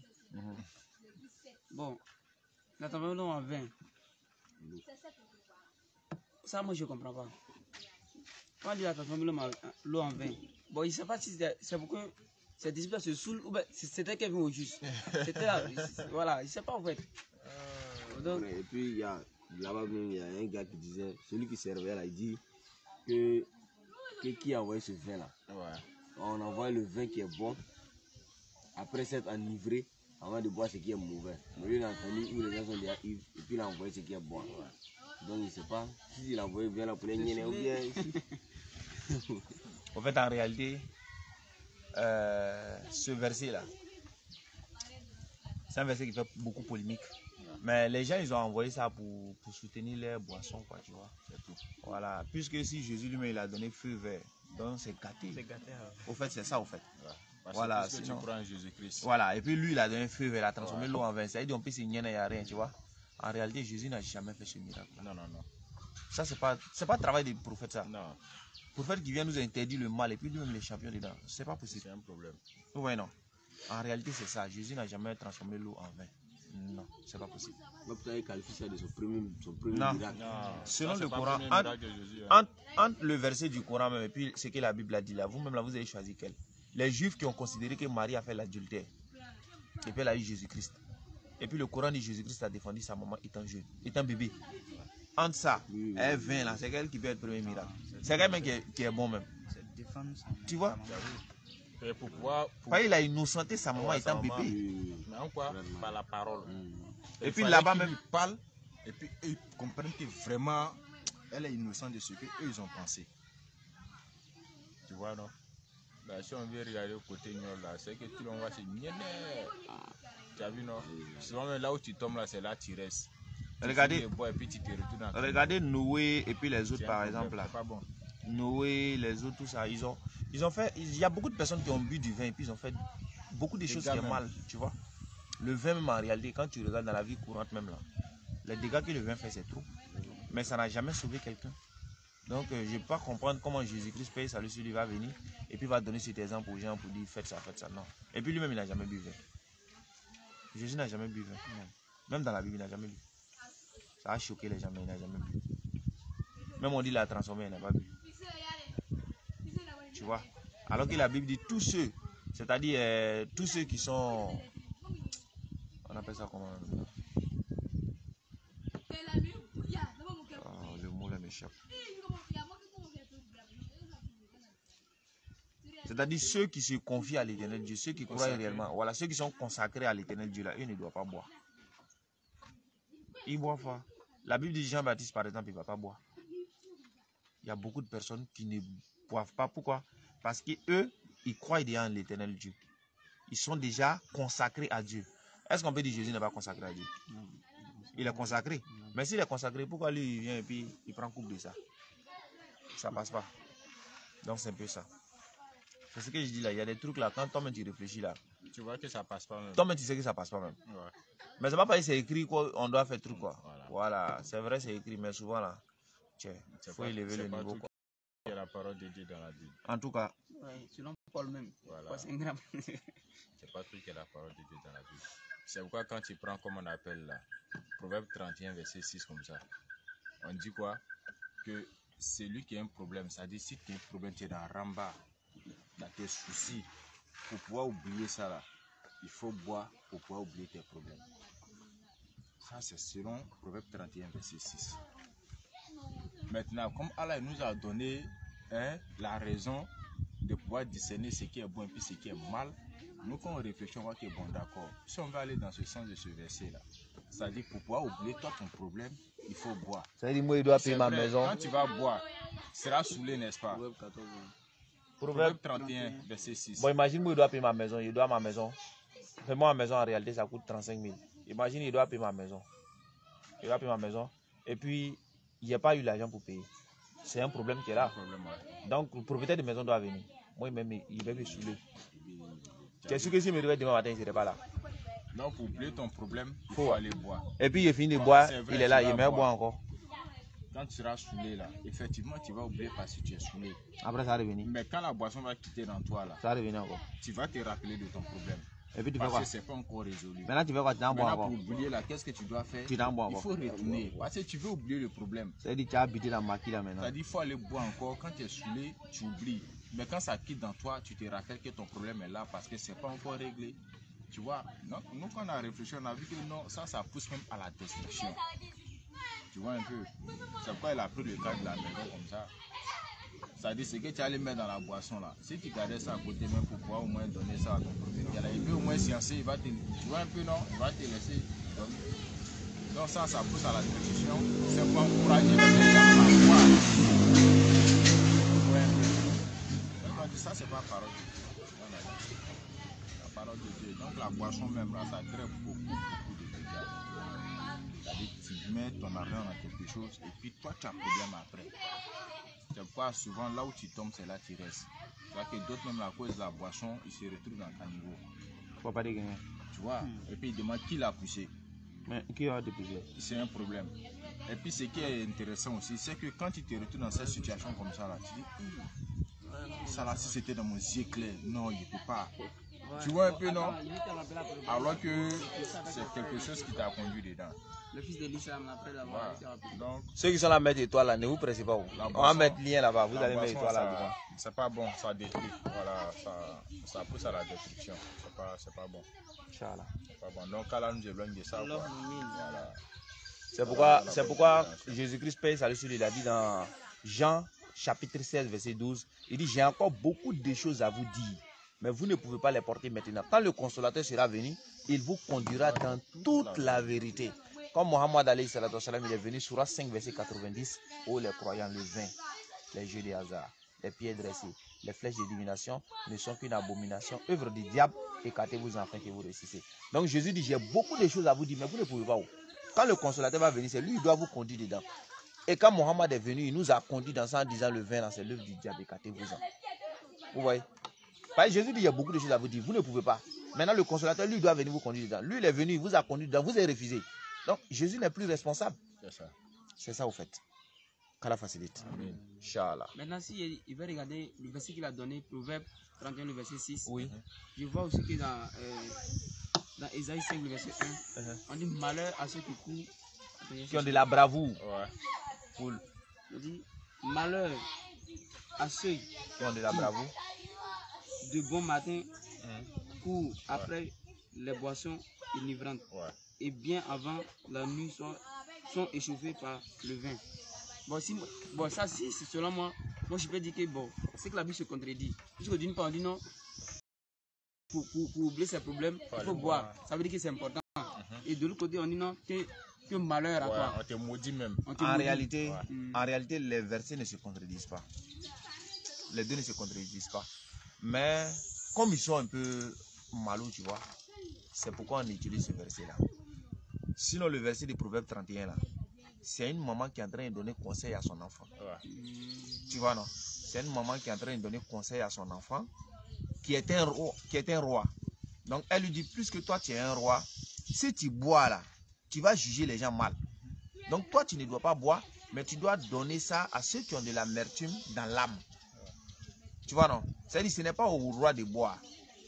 Bon, il a transformé l'eau en vin. Ça, moi, je ne comprends pas. Quand il a transformé l'eau en vin, bon, il ne sait pas si c'est pour que ses disciples se saoulent ou bien c'était quelqu'un au juste. C'était là, voilà, il ne sait pas en fait. Donc, Et puis, il y a là-bas même, il y a un gars qui disait, celui qui servait là, il dit que qui a envoyé ce vin là. On envoie le vin qui est bon, après s'être enivré, avant de boire ce qui est mauvais. Mais lui, il a entendu où les gens sont déjà ivres, et puis il a envoyé ce qui est bon. Donc, il ne sait pas si il a envoyé bien là pour les nier ou bien. En fait, en réalité, ce verset-là, c'est un verset qui fait beaucoup polémique. Mais les gens, ils ont envoyé ça pour soutenir les boissons, quoi, tu vois. C'est tout. Voilà. Puisque si Jésus lui-même, il a donné feu vert, donc c'est gâté. C'est gâté. Au fait, c'est ça, au fait. Parce Voilà, que sinon- tu crois en Jésus-Christ. Voilà. Et puis lui, il a donné feu vert, il a transformé Ouais. l'eau en vin. Ça veut dire, on peut signer, il n'y a rien, tu vois. En réalité, Jésus n'a jamais fait ce miracle. Non. Ça, c'est pas le travail des prophètes, ça. Non, Le prophète qui vient nous interdire le mal et puis lui-même les champions dedans. C'est pas possible. c'est un problème. Oui, non. En réalité, c'est ça. Jésus n'a jamais transformé l'eau en vin. Non, c'est pas possible. Peut-être qu'il qualifie ça de son premier Non. miracle. Non. Selon Ça, c'est le pas Coran, premier miracle de Jésus, hein. entre le verset du Coran même et puis ce que la Bible a dit là, vous-même là, vous avez choisi quel? Les Juifs qui ont considéré que Marie a fait l'adultère. Et puis elle a eu Jésus-Christ. Et puis le Coran dit Jésus-Christ a défendu sa maman étant jeune, étant bébé. Entre ça, elle vient là, c'est elle qui peut être premier miracle. C'est elle-même qui est bon même. C'est défendre sa Tu vois? Et pour pouvoir. Il a innocenté sa maman Ouais, étant sa maman. bébé. Mais en quoi? Par la parole. Et puis Il là-bas fallait même. qu'ils parlent et puis eux, ils comprennent que vraiment elle est innocente de ce qu'eux ils ont pensé. Tu vois, non? Là, si on veut regarder au côté Niol, là, c'est que tout le monde va se nier. Tu as vu, non? Souvent, même là où tu tombes, là, c'est là que tu restes. Tu Regardez. finis de boire et puis tu te retournes dans ton- Regardez Noé et puis les autres C'est un par problème, exemple là. c'est pas bon. Noé, les autres, tout ça, ils ont fait, il y a beaucoup de personnes qui ont bu du vin et puis ils ont fait beaucoup de choses qui gars sont même. mal, tu vois. Le vin même en réalité, quand tu regardes dans la vie courante même là, les dégâts que le vin fait c'est trop. Mais ça n'a jamais sauvé quelqu'un. Donc je ne peux pas comprendre comment Jésus-Christ paye salut sur lui va venir et puis va donner cet exemple aux gens pour dire faites ça, non. Et puis lui-même il n'a jamais bu vin. Jésus n'a jamais bu vin. Non. Même dans la Bible il n'a jamais bu. Ça a choqué les gens mais il n'a jamais bu. Même on dit il a transformé, il n'a pas bu. Tu vois. Alors que la Bible dit tous ceux C'est-à-dire tous ceux qui sont... On appelle ça comment? Oh, le mot là m'échappe. C'est-à-dire ceux qui se confient à l'éternel Dieu, ceux qui croient réellement. Voilà, ceux qui sont consacrés à l'éternel Dieu là, eux ne doivent pas boire. Ils boivent pas. La Bible dit Jean-Baptiste par exemple, il ne va pas boire. Il y a beaucoup de personnes qui ne boivent pas. Pourquoi? Parce qu'eux, ils croient déjà en l'éternel Dieu. Ils sont déjà consacrés à Dieu. Est-ce qu'on peut dire que Jésus n'est pas consacré à Dieu? Non. Il est consacré. Mais s'il est consacré, pourquoi lui il vient et puis il prend coupe de ça? Ça passe pas. Donc c'est un peu ça. C'est ce que je dis là. Il y a des trucs là, quand toi-même tu réfléchis là. Tu vois que ça passe pas même. Toi-même tu sais que ça passe pas même. Ouais. Mais c'est pas parce que c'est écrit qu'on doit faire truc quoi. Voilà. Voilà. C'est vrai, c'est écrit, mais souvent là, il faut élever le niveau. Quoi. Il y a la parole de Dieu dans la Bible. En tout cas, Ouais, selon Paul même. Voilà. C'est un grand. C'est pas tout qui est la parole de Dieu dans la Bible. C'est pourquoi quand tu prends comme on appelle là, Proverbe 31, verset 6 comme ça, on dit quoi? Que celui qui a un problème, c'est-à-dire si tu as un problème, tu es dans Ramba, dans tes soucis, pour pouvoir oublier ça là, il faut boire pour pouvoir oublier tes problèmes. Ça c'est selon Proverbe 31, verset 6. Maintenant, comme Allah nous a donné la raison de pouvoir discerner ce qui est bon et puis ce qui est mal, nous quand on réfléchit, on voit que bon d'accord. Si on va aller dans ce sens de ce verset là, c'est-à-dire pour pouvoir oublier toi ton problème, il faut boire. ça veut dire moi il doit payer C'est ma vrai, maison. quand tu vas boire, tu seras saoulé, n'est-ce pas? Proverbe 14. Proverbe 31, verset 6. Bon, imagine moi il doit payer ma maison. Il doit ma maison. Fais-moi ma maison en réalité ça coûte 35 000. Imagine il doit payer ma maison. Il doit payer ma maison. Et puis il n'y a pas eu l'argent pour payer. C'est un problème qui est là. Problème, ouais. Donc le propriétaire de maison doit venir. Moi-même, il va me saouler. Tu es sûr que si je me réveille demain matin, il ne serait pas là. Donc pour oublier ton problème, il faut aller boire. Et puis il finit de boire, C'est vrai, il est là, tu vas il met boire. boire encore. Quand tu seras saoulé là, effectivement tu vas oublier parce que tu es saoulé. Après ça va revenir. Mais quand la boisson va quitter dans toi là, Ça va revenir encore. tu vas te rappeler de ton problème. Et puis tu fais Parce quoi? que c'est pas encore résolu. Maintenant tu fais quoi? Tu t'en bois Maintenant, encore. pour oublier là, qu'est-ce que tu dois faire? Tu t'en bois Il encore. faut retourner. Parce que tu veux oublier le problème. C'est-à-dire que tu as habité dans maquis là maintenant. C'est-à-dire qu'il faut aller boire encore. Quand tu es saoulé, tu oublies. Mais quand ça quitte dans toi, tu te rappelles que ton problème est là parce que c'est pas encore réglé. Tu vois, donc, nous quand on a réfléchi, on a vu que non, ça pousse même à la destruction. Tu vois un peu. C'est pourquoi il a pris le cas de la maison comme ça. C'est-à-dire ce que tu allais mettre dans la boisson là. Si tu gardais ça à côté même pour pouvoir au moins donner ça à ton propriétaire là, il peut au moins sciencer, il va te, tu vois un peu non, il va te laisser donner. Donc ça pousse à la destruction. C'est pour encourager les gens à boire. Ouais, un peu. Ça c'est pas la parole de Dieu. Non, non. La parole de Dieu. Donc la boisson même là, ça crée beaucoup de dégâts. C'est-à-dire que tu mets ton argent dans quelque chose et puis toi tu as un problème après. C'est pourquoi souvent là où tu tombes, c'est là que tu restes. Tu vois que d'autres même à cause de la boisson, ils se retrouvent dans ton niveau. Faut pas dégainer. Tu vois. Et puis ils demandent qui l'a poussé. Mais qui a déposé? C'est un problème. Et puis ce qui est intéressant aussi, c'est que quand tu te retrouves dans cette situation comme ça là, tu dis, ça là si c'était dans mon yeux clair, non, il ne peut pas. Tu vois un peu non? Alors que c'est quelque chose qui t'a conduit dedans. Le fils de l'islam, après l'avoir été rappelé. Donc, Ceux qui sont là mettre étoile là, ne vous pressez pas. On va mettre lien là-bas, vous la allez mettre boisson, étoile là dedans. c'est pas bon, ça détruit. Voilà, ça pousse à la destruction. C'est pas bon. Inch'Allah. C'est pas bon. Donc, Allah nous éloigne de ça. Quoi. Voilà. C'est pourquoi Jésus-Christ paye salut sur lui. Il a dit dans Jean chapitre 16 verset 12, il dit j'ai encore beaucoup de choses à vous dire, mais vous ne pouvez pas les porter maintenant. Quand le consolateur sera venu, il vous conduira dans toute la vérité. Comme Mohammed alayhi salatu wassalam, il est venu sur 5 verset 90, où les croyants, le vin, les jeux de hasard, les pieds dressés, les flèches de divination ne sont qu'une abomination, œuvre du diable, écartez-vous enfants que vous réussissez. Donc Jésus dit j'ai beaucoup de choses à vous dire, mais vous ne pouvez pas. Quand le consolateur va venir, c'est lui qui doit vous conduire dedans. Et quand Mohammed est venu, il nous a conduit dans ça en disant le vin, c'est l'œuvre du diable, écartez-vous-en. Vous voyez? Parce que Jésus dit il y a beaucoup de choses à vous dire, vous ne pouvez pas. Maintenant le consolateur, lui, doit venir vous conduire dedans. Lui, il est venu, il vous a conduit dedans, vous avez refusé. Donc Jésus n'est plus responsable. C'est ça. C'est ça au fait. Qu'Allah facilite. Amen. Inch'Allah. Maintenant, si il va regarder le verset qu'il a donné, Proverbe 31, le verset 6, Oui. je vois aussi que dans Ésaïe 5, le verset 1, on dit malheur à ceux qui courent. Qui ont de la bravoure. Ouais. Cool. On dit malheur à ceux Qui ont de la bravoure. de bon matin court après les boissons enivrantes Ouais. et bien avant la nuit sont échauffés par le vin. Bon, ça, si c'est selon moi, je peux dire que bon, c'est que la Bible se contredit. Puisque d'une part, on dit non, pour oublier ses problèmes, il faut boire. Ça veut dire que c'est important. Et de l'autre côté, on dit non, que malheur à toi. On te maudit même. En réalité, les versets ne se contredisent pas. Les deux ne se contredisent pas. Mais comme ils sont un peu malous, tu vois, c'est pourquoi on utilise ce verset-là. Sinon, le verset du Proverbe 31, là, c'est une maman qui est en train de donner conseil à son enfant. Tu vois, non? C'est une maman qui est en train de donner conseil à son enfant, qui est un roi. Donc, elle lui dit, plus que toi, tu es un roi, si tu bois là, tu vas juger les gens mal. Donc, toi, tu ne dois pas boire, mais tu dois donner ça à ceux qui ont de l'amertume dans l'âme. Tu vois, non? C'est-à-dire, ce n'est pas au roi de boire.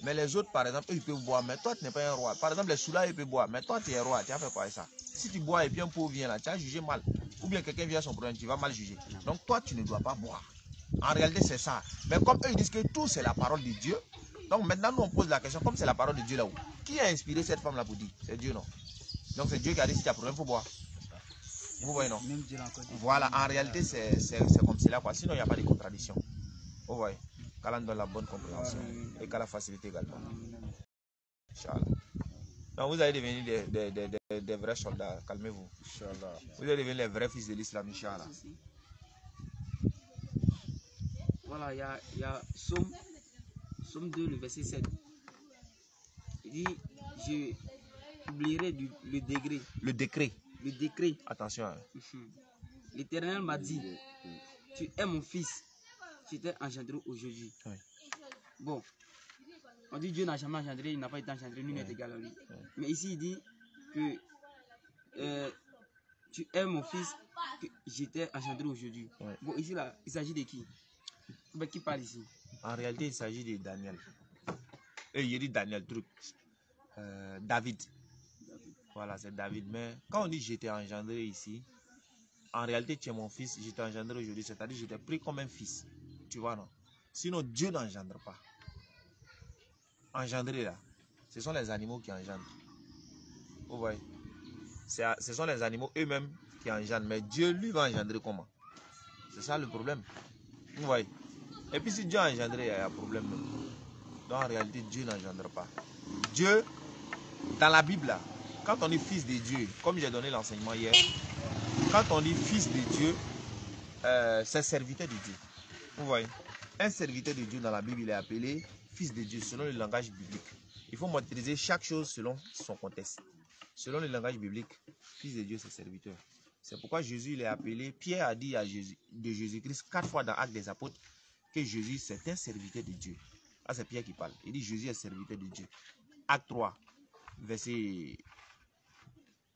Mais les autres, par exemple, eux, ils peuvent boire, mais toi, tu n'es pas un roi. Par exemple, les soulats, ils peuvent boire, mais toi, tu es roi. Tu as fait quoi avec ça? Si tu bois et puis un pauvre vient là, tu as jugé mal. Ou bien quelqu'un vient à son problème, tu vas mal juger. Donc, toi, tu ne dois pas boire. En réalité, c'est ça. Mais comme eux, ils disent que tout, c'est la parole de Dieu. Donc, maintenant, nous, on pose la question, comme c'est la parole de Dieu là-haut, qui a inspiré cette femme-là pour dire? C'est Dieu, non? Donc, c'est Dieu qui a dit, si tu as problème, il faut boire. Vous voyez, non? Voilà, en réalité, c'est comme cela, quoi. Sinon, il n'y a pas de contradiction. Vous voyez? Qu'Allah donne la bonne compréhension et qu'Allah facilite également. Inch'Allah. Donc, vous allez devenir des vrais soldats, calmez-vous. Vous allez devenir les vrais fils de l'islam, Inch'Allah. Voilà, il y a Somme 2, le verset 7. Il dit, je oublierai le degré. Le décret. Le décret. Attention. Hein. L'Éternel m'a dit, tu es mon fils, tu t'es engendré aujourd'hui. Oui. Bon, on dit Dieu n'a jamais engendré, il n'a pas été engendré, nul n'est égal à lui. Mais ici, il dit que tu es mon fils, que j'étais engendré aujourd'hui. Bon, ici, là, il s'agit de qui? Mais qui parle ici? En réalité, il s'agit de Daniel. Et il dit Daniel, truc. David. Voilà, c'est David. Mais quand on dit j'étais engendré ici, en réalité, tu es mon fils, j'étais engendré aujourd'hui. C'est-à-dire, j'étais pris comme un fils. Tu vois, non? Sinon, Dieu n'engendre pas. Engendrer, là, ce sont les animaux qui engendrent. Vous voyez? Ce sont les animaux eux-mêmes qui engendrent. Mais Dieu, lui, va engendrer comment? C'est ça le problème. Vous voyez? Et puis, si Dieu a engendré, il y a un problème. Donc, en réalité, Dieu n'engendre pas. Dieu, dans la Bible, là, quand on dit fils de Dieu, comme j'ai donné l'enseignement hier, quand on dit fils de Dieu, c'est serviteur de Dieu. Vous voyez? Un serviteur de Dieu dans la Bible, il est appelé fils de Dieu selon le langage biblique. Il faut maîtriser chaque chose selon son contexte. Selon le langage biblique, fils de Dieu, c'est serviteur. C'est pourquoi Jésus, il est appelé, Pierre a dit à de Jésus-Christ 4 fois dans Actes des Apôtres que Jésus, c'est un serviteur de Dieu. Ah, c'est Pierre qui parle. Il dit Jésus est serviteur de Dieu. Acte 3, verset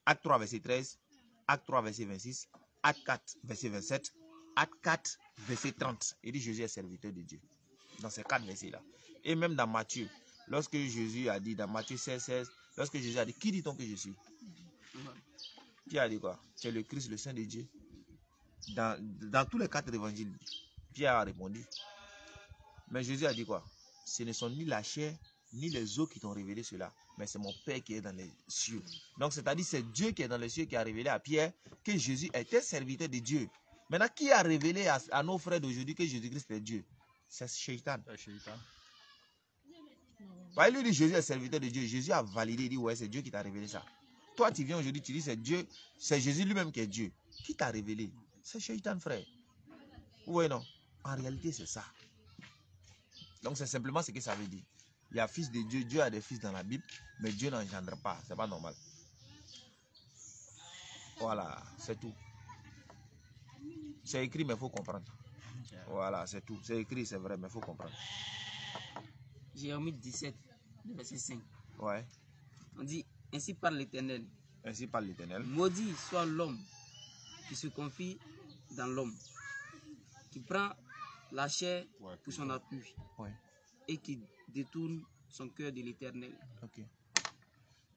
13, Acte 3, verset 26, Acte 4, verset 27, Acte 4, verset 30. Il dit Jésus est serviteur de Dieu. Dans ces 4 versets-là. Et même dans Matthieu, lorsque Jésus a dit, dans Matthieu 16, lorsque Jésus a dit, qui dit-on que je suis? Pierre a dit quoi? Tu es le Christ, le Saint de Dieu. Dans tous les 4 évangiles, Pierre a répondu. Mais Jésus a dit quoi? Ce ne sont ni la chair, ni les os qui t'ont révélé cela, mais c'est mon Père qui est dans les cieux. Donc, c'est-à-dire, c'est Dieu qui est dans les cieux qui a révélé à Pierre que Jésus était serviteur de Dieu. Maintenant, qui a révélé à nos frères d'aujourd'hui que Jésus-Christ est Dieu? C'est Shaitan. Il lui dit Jésus est serviteur de Dieu. Jésus a validé, il dit ouais, c'est Dieu qui t'a révélé ça. Toi, tu viens aujourd'hui, tu dis c'est Dieu, c'est Jésus lui-même qui est Dieu. Qui t'a révélé? C'est Shaitan, frère. Oui, non. En réalité, c'est ça. Donc, c'est simplement ce que ça veut dire. Il y a fils de Dieu, Dieu a des fils dans la Bible, mais Dieu n'engendre pas. C'est pas normal. Voilà, c'est tout. C'est écrit, mais il faut comprendre. Voilà, c'est tout. C'est écrit, c'est vrai, mais il faut comprendre. Jérémie 17, verset 5. Ouais. On dit, ainsi parle l'Éternel. Ainsi parle l'Éternel. Maudit soit l'homme qui se confie dans l'homme, qui prend la chair pour son appui, et qui détourne son cœur de l'Éternel. Ok.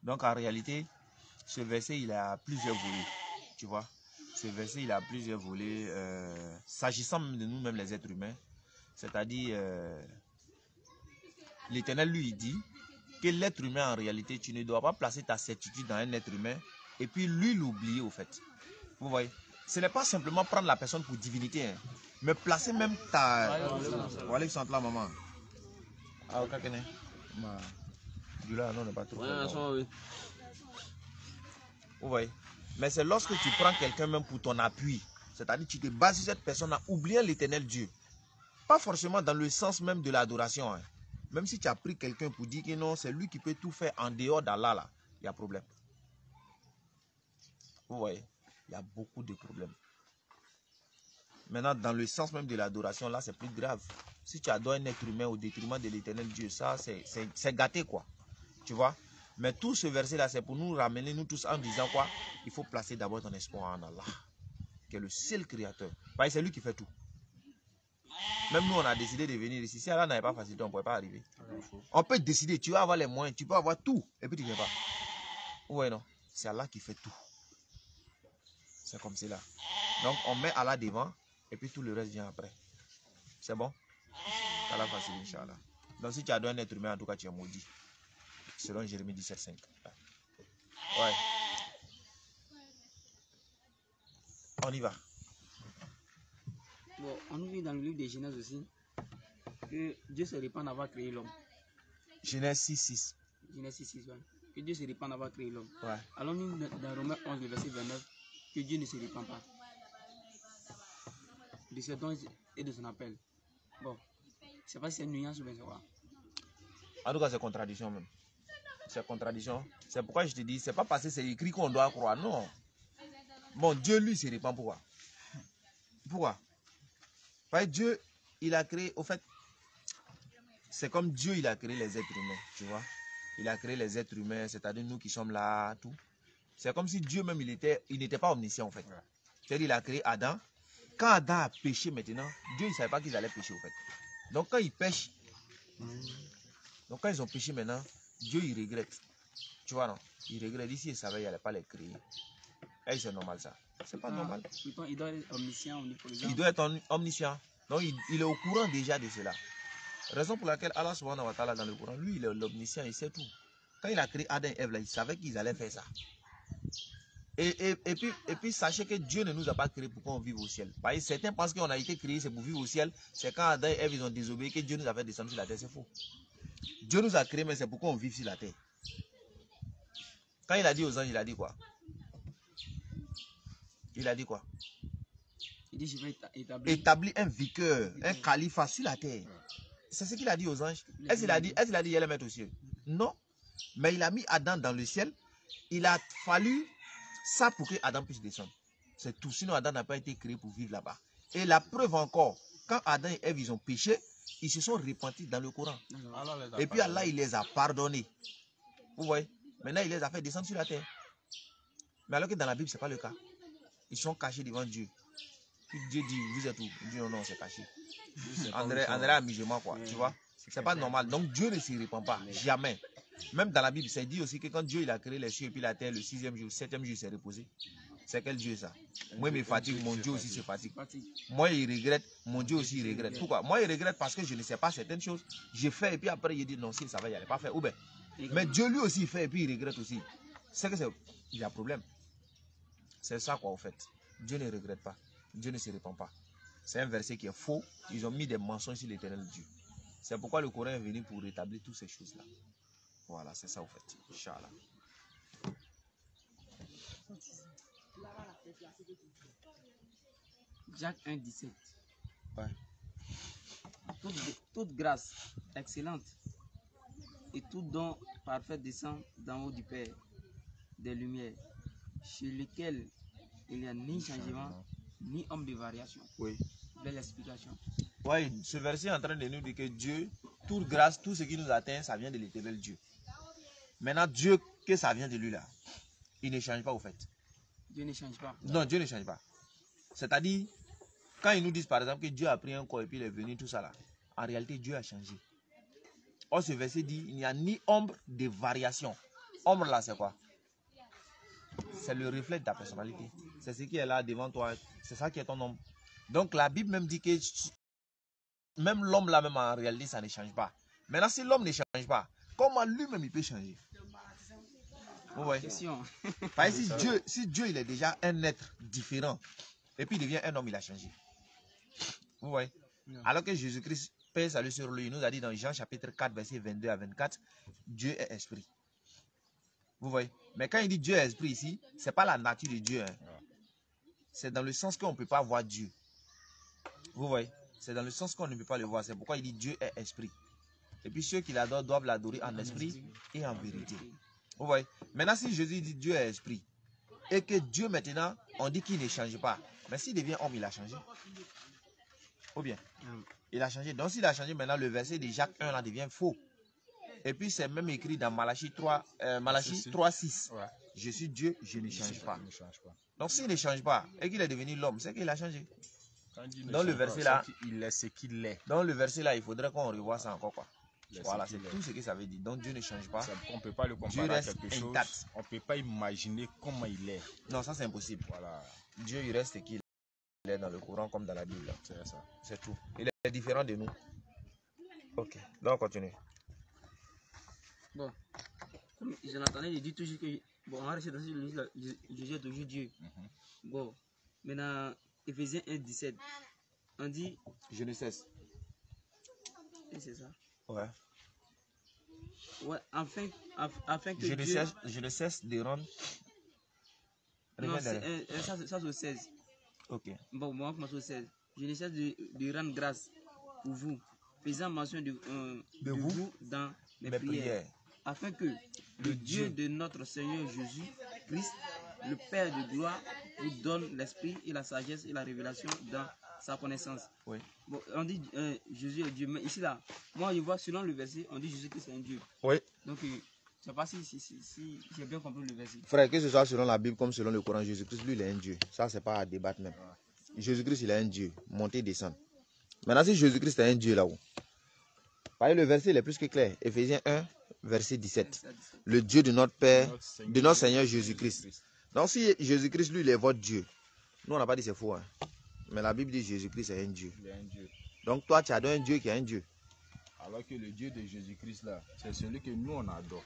Donc en réalité, ce verset, il a plusieurs volets. Tu vois, ce verset, il a plusieurs volets. S'agissant de nous-mêmes, les êtres humains, c'est-à-dire, l'Éternel lui dit que l'être humain, en réalité, tu ne dois pas placer ta certitude dans un être humain et puis lui l'oublier au fait. Vous voyez? Ce n'est pas simplement prendre la personne pour divinité, hein, mais placer même ta... Voilà, ils sont là, maman. Ah, ok, ok. Du là, non, on n'est pas trop. Vous voyez? Mais c'est lorsque tu prends quelqu'un même pour ton appui, c'est-à-dire que tu te bases sur cette personne en oubliant l'Éternel Dieu. Pas forcément dans le sens même de l'adoration. Hein. Même si tu as pris quelqu'un pour dire que non, c'est lui qui peut tout faire en dehors d'Allah, là, il y a problème. Vous voyez? Il y a beaucoup de problèmes. Maintenant, dans le sens même de l'adoration, là, c'est plus grave. Si tu adores un être humain au détriment de l'Éternel Dieu, ça, c'est gâté, quoi. Tu vois? Mais tout ce verset-là, c'est pour nous ramener, nous tous, en disant quoi? Il faut placer d'abord ton espoir en Allah, qui est le seul créateur. Parce que c'est lui qui fait tout. Même nous, on a décidé de venir ici. Si Allah n'avait pas facilité, on ne pourrait pas arriver. On peut décider, tu vas avoir les moyens, tu peux avoir tout, et puis tu ne viens pas. Ouais, non. C'est Allah qui fait tout. C'est comme cela. Donc, on met Allah devant, et puis tout le reste vient après. C'est bon? Allah facilite, Inch'Allah. Donc, si tu adores un être humain, en tout cas, tu es maudit. Selon Jérémie 17,5. Ouais. On y va. Bon, on nous dit dans le livre de Genèse aussi que Dieu se répand d'avoir créé l'homme. Genèse 6,6. Genèse 6, ouais. Que Dieu se répand d'avoir créé l'homme. Ouais. Alors nous, dans Romains 11, le verset 29, que Dieu ne se répand pas de ses dons et de son appel. Bon, je sais pas si c'est une nuance ou bien c'est quoi. En tout cas, c'est contradiction même. C'est contradiction. C'est pourquoi je te dis, c'est pas parce que c'est écrit qu'on doit croire. Non. Bon, Dieu, lui, se répand. Pourquoi? Pourquoi? Parce que Dieu, il a créé, au fait, c'est comme Dieu, il a créé les êtres humains, tu vois. Il a créé les êtres humains, c'est-à-dire nous qui sommes là, tout. C'est comme si Dieu même, il n'était pas omniscient, en fait. C'est-à-dire, il a créé Adam. Quand Adam a péché maintenant, Dieu, il ne savait pas qu'ils allaient pécher, au fait. Donc, quand ils pêchent, donc quand ils ont péché maintenant, Dieu, il regrette. Tu vois, non? Il regrette. Ici, il savait qu'il n'allait pas les créer. Et c'est normal, ça. C'est pas normal. Pourtant, il doit être omniscient, omnipotent. Il doit être omniscient. Donc, il est au courant déjà de cela. Raison pour laquelle Allah subhanahu wa ta'ala dans le Coran, lui, il est l'omniscient, il sait tout. Quand il a créé Adam et Ève, là, il savait qu'ils allaient faire ça. Et puis, sachez que Dieu ne nous a pas créé pour qu'on vive au ciel. Parce que certains pensent qu'on a été créé, c'est pour vivre au ciel. C'est quand Adam et Ève, ils ont désobéi que Dieu nous a fait descendre sur la terre. C'est faux. Dieu nous a créé, mais c'est pour qu'on vive sur la terre. Quand il a dit aux anges, il a dit quoi? Il a dit quoi? Il dit, je vais établir un vicaire, un calife sur la terre. C'est ce qu'il a dit aux anges. Est-ce qu'il a dit, il allait mettre au ciel? Non. Mais il a mis Adam dans le ciel. Il a fallu ça pour que Adam puisse descendre. C'est tout. Sinon, Adam n'a pas été créé pour vivre là-bas. Et la preuve encore, quand Adam et Ève, ils ont péché, ils se sont repentis dans le Coran. Et puis Allah, il les a pardonnés. Vous voyez? Maintenant, il les a fait descendre sur la terre. Mais alors que dans la Bible, ce n'est pas le cas. Ils sont cachés devant Dieu. Puis Dieu dit, vous êtes où? Il dit, non, non, c'est caché. André a musulman, quoi. Tu vois? C'est pas normal. Donc Dieu ne s'y répand pas. Jamais. Même dans la Bible, c'est dit aussi que quand Dieu il a créé les cieux et puis la terre, le 6e jour, 7e jour, il s'est reposé. C'est quel Dieu ça? Moi, il me fatigue, mon Dieu aussi se fatigue. Moi, il regrette, mon Dieu aussi, il regrette. Pourquoi? Moi, il regrette parce que je ne sais pas certaines choses. J'ai fait et puis après, il dit non, si ça va, il n'allait pas faire. Ou bien. Mais Dieu lui aussi, il fait et puis il regrette aussi. C'est que il y a problème. C'est ça, quoi, en fait. Dieu ne regrette pas. Dieu ne se répand pas. C'est un verset qui est faux. Ils ont mis des mensonges sur l'Éternel Dieu. C'est pourquoi le Coran est venu pour rétablir toutes ces choses-là. Voilà, c'est ça, en fait. Inch'Allah. Jacques 1, 17. Ouais. Toute grâce excellente et tout don parfait descend d'en haut du Père des Lumières, chez lequel il n'y a ni changement, ni homme de variation. Oui. Belle explication. Oui, ce verset est en train de nous dire que Dieu, toute grâce, tout ce qui nous atteint, ça vient de l'Éternel Dieu. Maintenant, Dieu, que ça vient de lui là, il ne change pas au fait. Dieu ne change pas. Non, Dieu ne change pas. C'est-à-dire, quand ils nous disent par exemple que Dieu a pris un corps et puis il est venu, tout ça là, en réalité, Dieu a changé. Or, ce verset dit, il n'y a ni ombre de variation. Ombre là, c'est quoi? C'est le reflet de ta personnalité. C'est ce qui est là devant toi. C'est ça qui est ton ombre. Donc, la Bible même dit que même l'homme là, même en réalité, ça ne change pas. Maintenant, si l'homme ne change pas, comment lui-même il peut changer? Vous voyez? Question. Parce que si Dieu il est déjà un être différent, et puis il devient un homme, il a changé. Vous voyez? Alors que Jésus-Christ, paix et salut sur lui, il nous a dit dans Jean chapitre 4, verset 22 à 24, Dieu est esprit. Vous voyez? Mais quand il dit Dieu est esprit ici, ce n'est pas la nature de Dieu. Hein. C'est dans le sens qu'on ne peut pas voir Dieu. Vous voyez? C'est dans le sens qu'on ne peut pas le voir. C'est pourquoi il dit Dieu est esprit. Et puis ceux qui l'adorent doivent l'adorer en esprit et en vérité. Vous voyez? Maintenant, si Jésus dit Dieu est esprit, et que Dieu maintenant, on dit qu'il ne change pas, mais s'il devient homme, il a changé. Ou bien? Il a changé. Donc s'il a changé, maintenant le verset de Jacques 1 là devient faux. Et puis c'est même écrit dans Malachie 3:6. Ouais. Je suis Dieu, je ne change pas. Donc s'il ne change pas et qu'il est devenu l'homme, c'est qu'il a changé. Dans le verset là, il est ce qu'il est. Dans le verset là, il faudrait qu'on revoie ça encore quoi. Voilà, c'est tout ce que ça veut dire. Donc Dieu ne change pas. On ne peut pas le comparer à quelque chose. Intact. On ne peut pas imaginer comment il est. Non, ça c'est impossible. Voilà. Dieu il reste qu'il est dans le courant comme dans la Bible. C'est ça. C'est tout. Il est différent de nous. Ok, donc on continue. Bon, comme Jonathan il dit toujours que bon, on va rester dans ce livre, Jésus est toujours Dieu. Bon, maintenant, Éphésiens 1:17, on dit. Je ne cesse. Et c'est ça. Ouais. Ouais, afin que je ne cesse de rendre. Non, ça c'est au 16. Ok. Bon, moi, je commence au 16. Je ne cesse de rendre grâce pour vous, faisant mention de vous dans mes prières. Afin que le Dieu de notre Seigneur Jésus-Christ, le Père de gloire, vous donne l'esprit et la sagesse et la révélation dans sa connaissance. Oui. Bon, on dit Jésus est Dieu, mais ici là, moi je vois selon le verset, on dit Jésus-Christ est un Dieu. Oui. Donc, je ne sais pas si j'ai bien compris le verset. Frère, que ce soit selon la Bible comme selon le Coran, Jésus-Christ, lui, il est un Dieu. Ça, c'est pas à débattre même. Jésus-Christ, il est un Dieu. Monter, descendre. Maintenant, si Jésus-Christ est un Dieu là-haut, voyez, le verset il est plus que clair. Éphésiens 1, verset 17. Le Dieu de notre Père, de notre Seigneur Jésus-Christ. Donc si Jésus-Christ, lui, il est votre Dieu, nous, on n'a pas dit c'est faux. Hein. Mais la Bible dit Jésus-Christ est un Dieu. Il est un Dieu. Donc toi, tu adores un Dieu qui est un Dieu. Alors que le Dieu de Jésus-Christ, là, c'est celui que nous, on adore.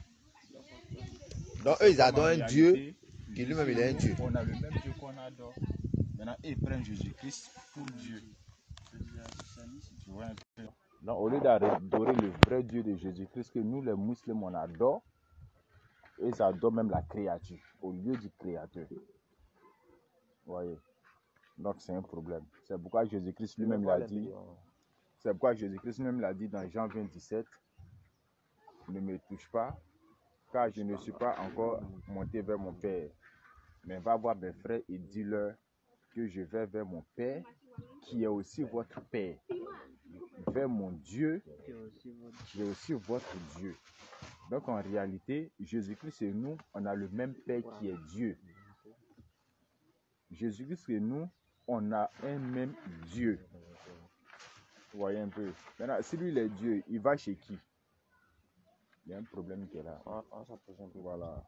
Donc eux, ils adorent un Dieu qui lui-même, il est un Dieu. On a le même Dieu qu'on adore. Maintenant, ils prennent Jésus-Christ pour Dieu. Tu vois un peu. Donc, au lieu d'adorer le vrai Dieu de Jésus-Christ, que nous, les musulmans, on adore, ils adorent même la créature, au lieu du créateur. Vous voyez? Donc, c'est un problème. C'est pourquoi Jésus-Christ lui-même l'a dit. C'est pourquoi Jésus-Christ lui-même l'a dit dans Jean 27. Ne me touche pas, car je ne suis pas encore monté vers mon Père. Mais va voir mes frères et dis-leur que je vais vers mon Père, qui est aussi votre Père. Vers mon Dieu, qui est aussi votre Dieu. Donc en réalité, Jésus-Christ et nous, on a le même Père qui est Dieu. Jésus-Christ et nous, on a un même Dieu. Vous voyez un peu. Maintenant, si lui il est Dieu, il va chez qui? Il y a un problème qui est là. Voilà.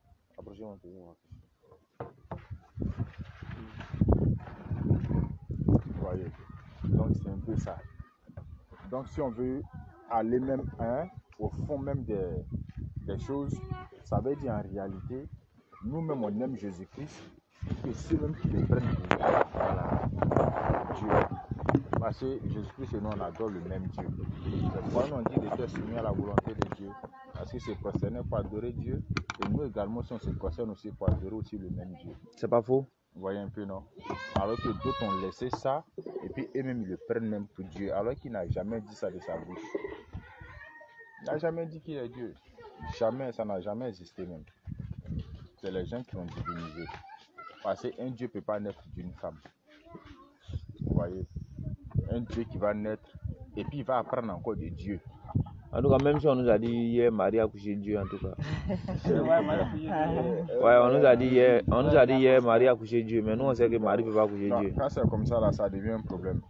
Vous voyez. Donc c'est un peu ça. Donc si on veut aller même au fond même des choses, ça veut dire en réalité, nous-mêmes on aime Jésus-Christ, que ceux-mêmes qui le prennent voilà, Dieu. Parce que Jésus-Christ et nous on adore le même Dieu. C'est pourquoi nous on dit d'être soumis à la volonté de Dieu. Parce que c'est concerné pour adorer Dieu. Et nous également, si on se concerne aussi pour adorer aussi le même Dieu. C'est pas faux? Vous voyez un peu, non? Alors que d'autres ont laissé ça, et puis eux-mêmes ils le prennent même pour Dieu, alors qu'il n'a jamais dit ça de sa bouche. Il n'a jamais dit qu'il est Dieu. Jamais, ça n'a jamais existé même. C'est les gens qui ont divinisé. Parce qu'un Dieu ne peut pas naître d'une femme. Vous voyez? Un Dieu qui va naître, et puis il va apprendre encore de Dieu. En tout cas, même si on nous a dit hier, Marie a couché Dieu, en tout cas. Ouais, on nous a dit hier, Marie a couché Dieu, mais nous on sait que Marie ne peut pas coucher Dieu. Quand c'est comme ça, là, ça devient un problème.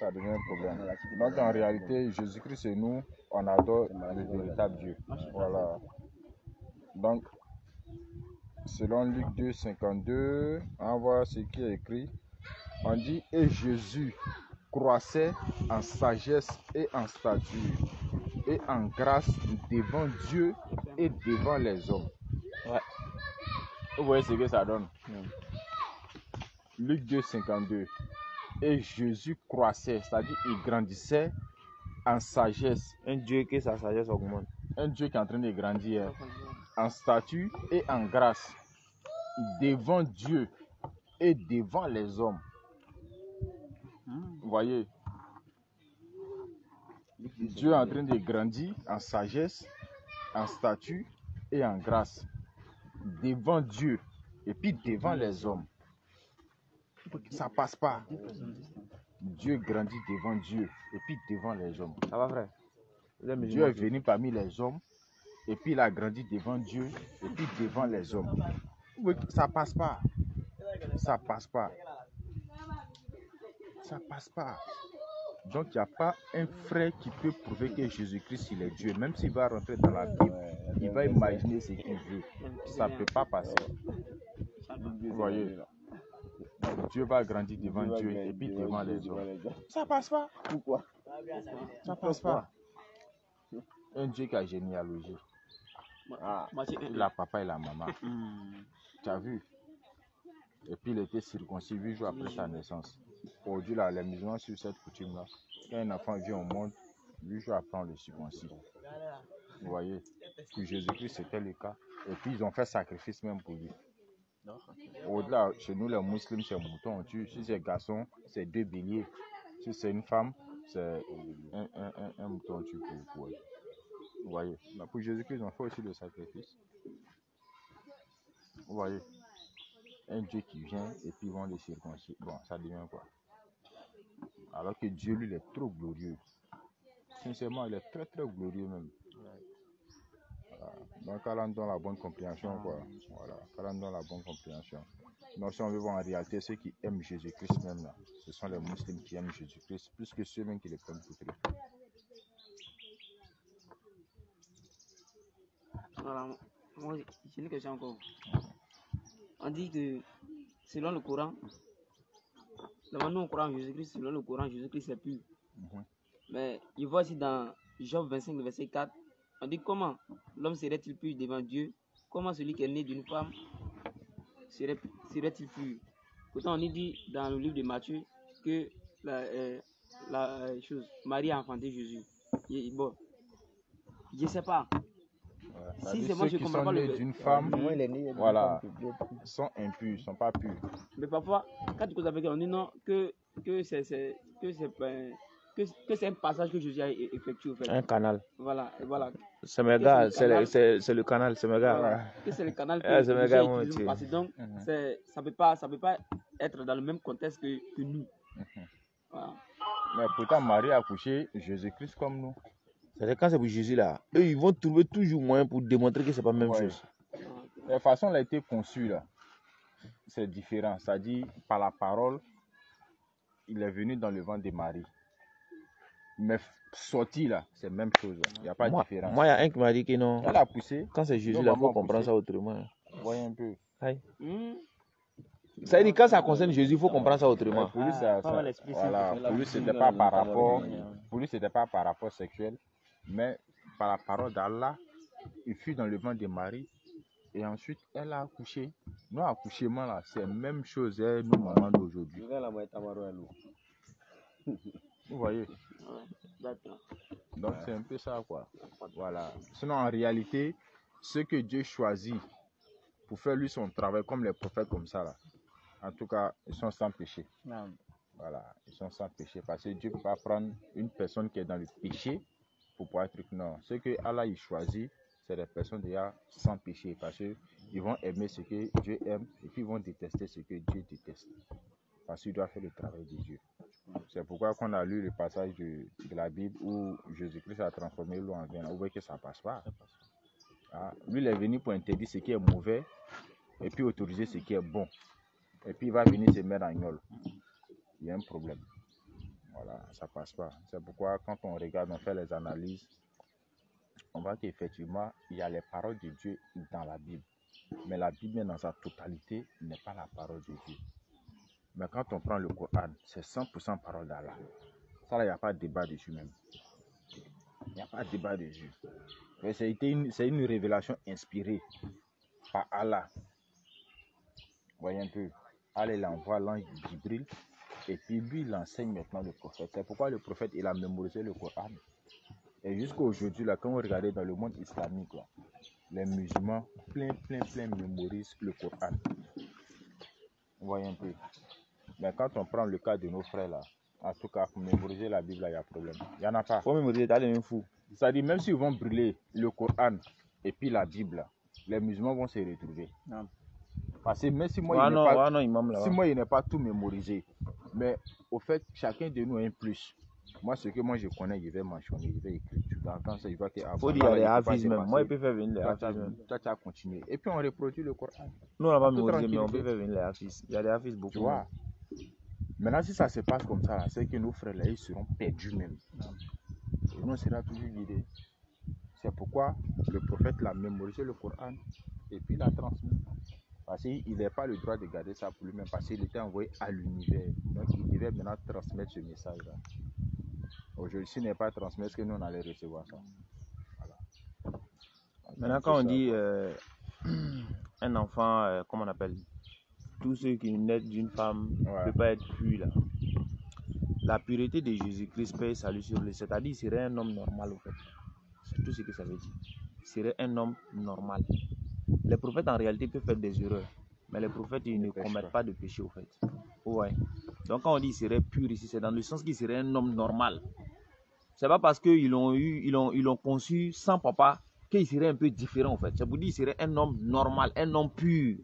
Ça devient un problème. Donc en réalité, Jésus-Christ et nous, on adore le véritable Dieu. Voilà. Donc, selon Luc 2, 52, on voit ce qui est écrit. On dit, et Jésus croissait en sagesse et en stature et en grâce devant Dieu et devant les hommes. Ouais. Vous voyez ce que ça donne? Luc 2, 52. Et Jésus croissait, c'est-à-dire il grandissait en sagesse. Un Dieu que sa sagesse augmente. Un Dieu qui est en train de grandir en statut et en grâce devant Dieu et devant les hommes. Vous voyez, Dieu est en train de grandir en sagesse, en statut et en grâce devant Dieu et puis devant les hommes. Ça passe pas. Dieu grandit devant Dieu et puis devant les hommes. Ça va, frère? Dieu est venu parmi les hommes et puis il a grandi devant Dieu et puis devant les hommes. Oui, ça passe pas. Ça passe pas. Ça passe pas. Donc il n'y a pas un frère qui peut prouver que Jésus-Christ il est Dieu. Même s'il va rentrer dans la Bible, il va imaginer ce qu'il veut. Ça ne peut pas passer. Vous voyez, Dieu va grandir devant Dieu et puis devant les hommes. Ça passe pas. Pourquoi? Ça passe pas. Un Dieu qui a généalogie. La papa et la maman. Tu as vu? Et puis il était circoncis 8 jours après sa naissance. Aujourd'hui, là, les musulmans sur cette coutume-là, quand un enfant vient au monde, 8 jours après on le circoncis. Vous voyez? Pour Jésus-Christ, c'était le cas. Et puis ils ont fait sacrifice même pour lui. Au-delà, chez nous, les musulmans, c'est mouton, on tue. Si c'est garçon, c'est 2 béliers. Si c'est une femme, c'est un mouton, on tue pour eux. Vous voyez? Mais pour Jésus-Christ, ils ont fait aussi le sacrifice. Vous voyez? Un Dieu qui vient et puis ils vont le circoncire. Bon, ça devient quoi? Alors que Dieu, lui, il est trop glorieux. Sincèrement, il est très, très glorieux même. Voilà. Donc, allons dans la bonne compréhension, quoi. Voilà. Allons dans la bonne compréhension. Donc, si on veut voir en réalité, ceux qui aiment Jésus-Christ même, là, ce sont les musulmans qui aiment Jésus-Christ, plus que ceux même qui le prennent pour Christ. Voilà, moi j'ai une question encore. On dit que selon le Coran, nous on croit en Jésus-Christ, selon le Coran, Jésus-Christ est pur. Mais il voit aussi dans Job 25, verset 4, on dit comment l'homme serait-il pur devant Dieu? Comment celui qui est né d'une femme serait-il pur? Pourtant, on dit dans le livre de Matthieu que Marie a enfanté Jésus. Et bon, je ne sais pas. Si c'est moi, je comprends pas d'une femme, voilà, sont impurs, sont pas purs. Mais parfois, quand tu causes avec eux, on dit non, que c'est un passage que Jésus a effectué. En fait. Un canal. Voilà, et voilà. C'est mes gars, c'est le canal, c'est mes gars. Voilà. Que c'est le canal que c'est mes gars, donc, ça peut pas être dans le même contexte que nous. Voilà. Mais pourtant, Marie a accouché Jésus-Christ comme nous. C'est quand c'est pour Jésus là, eux ils vont trouver toujours moyen pour démontrer que c'est pas la même chose. De toute façon, elle a été conçue là. C'est différent. C'est-à-dire, par la parole, il est venu dans le ventre de Marie. Mais sorti là, c'est la même chose. Il n'y a pas de différence. Moi, il y a un qui m'a dit que non. Elle a poussé. Quand c'est Jésus là, il faut comprendre ça autrement. Voyez un peu. Ça veut dire quand ça concerne Jésus, il faut comprendre ça autrement. Pour lui, pour lui, c'était pas par rapport. Pour lui, c'était pas par rapport sexuel. Mais par la parole d'Allah, il fut dans le ventre de Marie et ensuite elle a accouché. Nous, accouchement là, c'est la même chose, nous, mamans d'aujourd'hui. Vous voyez? Donc c'est un peu ça, quoi. Voilà. Sinon, en réalité, ce que Dieu choisit pour faire lui son travail, comme les prophètes comme ça là, en tout cas, ils sont sans péché. Voilà, ils sont sans péché parce que Dieu ne peut pas prendre une personne qui est dans le péché pour pouvoir être non. Ce que Allah il choisit, c'est des personnes déjà sans péché parce qu'ils vont aimer ce que Dieu aime et puis ils vont détester ce que Dieu déteste. Parce qu'ils doivent faire le travail de Dieu. C'est pourquoi quand on a lu le passage de la Bible où Jésus-Christ a transformé l'eau en vin, on voit que ça ne passe pas. Lui, il est venu pour interdire ce qui est mauvais et puis autoriser ce qui est bon. Et puis il va venir se mettre en gnôle. Il y a un problème. Voilà, ça passe pas. C'est pourquoi quand on regarde, on fait les analyses, on voit qu'effectivement, il y a les paroles de Dieu dans la Bible. Mais la Bible dans sa totalité n'est pas la parole de Dieu. Mais quand on prend le Coran, c'est 100% parole d'Allah. Ça, là, il n'y a pas de débat dessus même. n'y a pas de débat dessus. Mais c'est une révélation inspirée par Allah. Voyez un peu. Allah il envoie l'ange Jibril et puis lui il enseigne maintenant le prophète. C'est pourquoi le prophète il a mémorisé le Coran. Et jusqu'à aujourd'hui, là, quand vous regardez dans le monde islamique, là, les musulmans plein mémorisent le Coran. Vous voyez un peu. Mais quand on prend le cas de nos frères là, en tout cas pour mémoriser la Bible, il y a problème. Il n'y en a pas. Faut mémoriser, t'as les fou. C'est-à-dire même s'ils vont brûler le Coran et puis la Bible, là, les musulmans vont se retrouver. Non. Parce que même si moi, il n'est pas tout mémorisé, mais au fait, chacun de nous a un plus. Moi, ce que moi je connais, je vais mentionner, je vais écrire. Dans ça, je vois qu'il faut dire les hafiz même. Moi, il peut faire venir les hafiz même. Toi, tu as continué. Et puis, on reproduit le Coran. Nous, on n'a pas mémorisé, mais on peut faire venir les hafiz. Il y a des hafiz beaucoup. Tu vois. Maintenant, si ça se passe comme ça, c'est que nos frères là, ils seront perdus même. Et nous, on sera toujours guidés. C'est pourquoi le prophète l'a mémorisé le Coran et puis l'a transmis. Parce qu'il n'a pas le droit de garder ça pour lui-même, parce qu'il était envoyé à l'univers. Donc, il devait maintenant transmettre ce message-là. Aujourd'hui, s'il n'est pas transmis, est-ce que nous, on allait recevoir ça? Voilà. Maintenant, quand on dit un enfant, comment on appelle, tous ceux qui naissent d'une femme ne peuvent pas être purs là. La pureté de Jésus-Christ, paix et salut sur lui, c'est-à-dire qu'il serait un homme normal au fait. C'est tout ce que ça veut dire. Il serait un homme normal. Les prophètes en réalité peuvent faire des erreurs, mais les prophètes ils ne commettent pas de péché au fait. Ouais. Donc quand on dit qu'il serait pur ici, c'est dans le sens qu'il serait un homme normal. C'est pas parce qu'ils l'ont conçu sans papa qu'il serait un peu différent en fait. C'est pour dire qu'il serait un homme normal, un homme pur.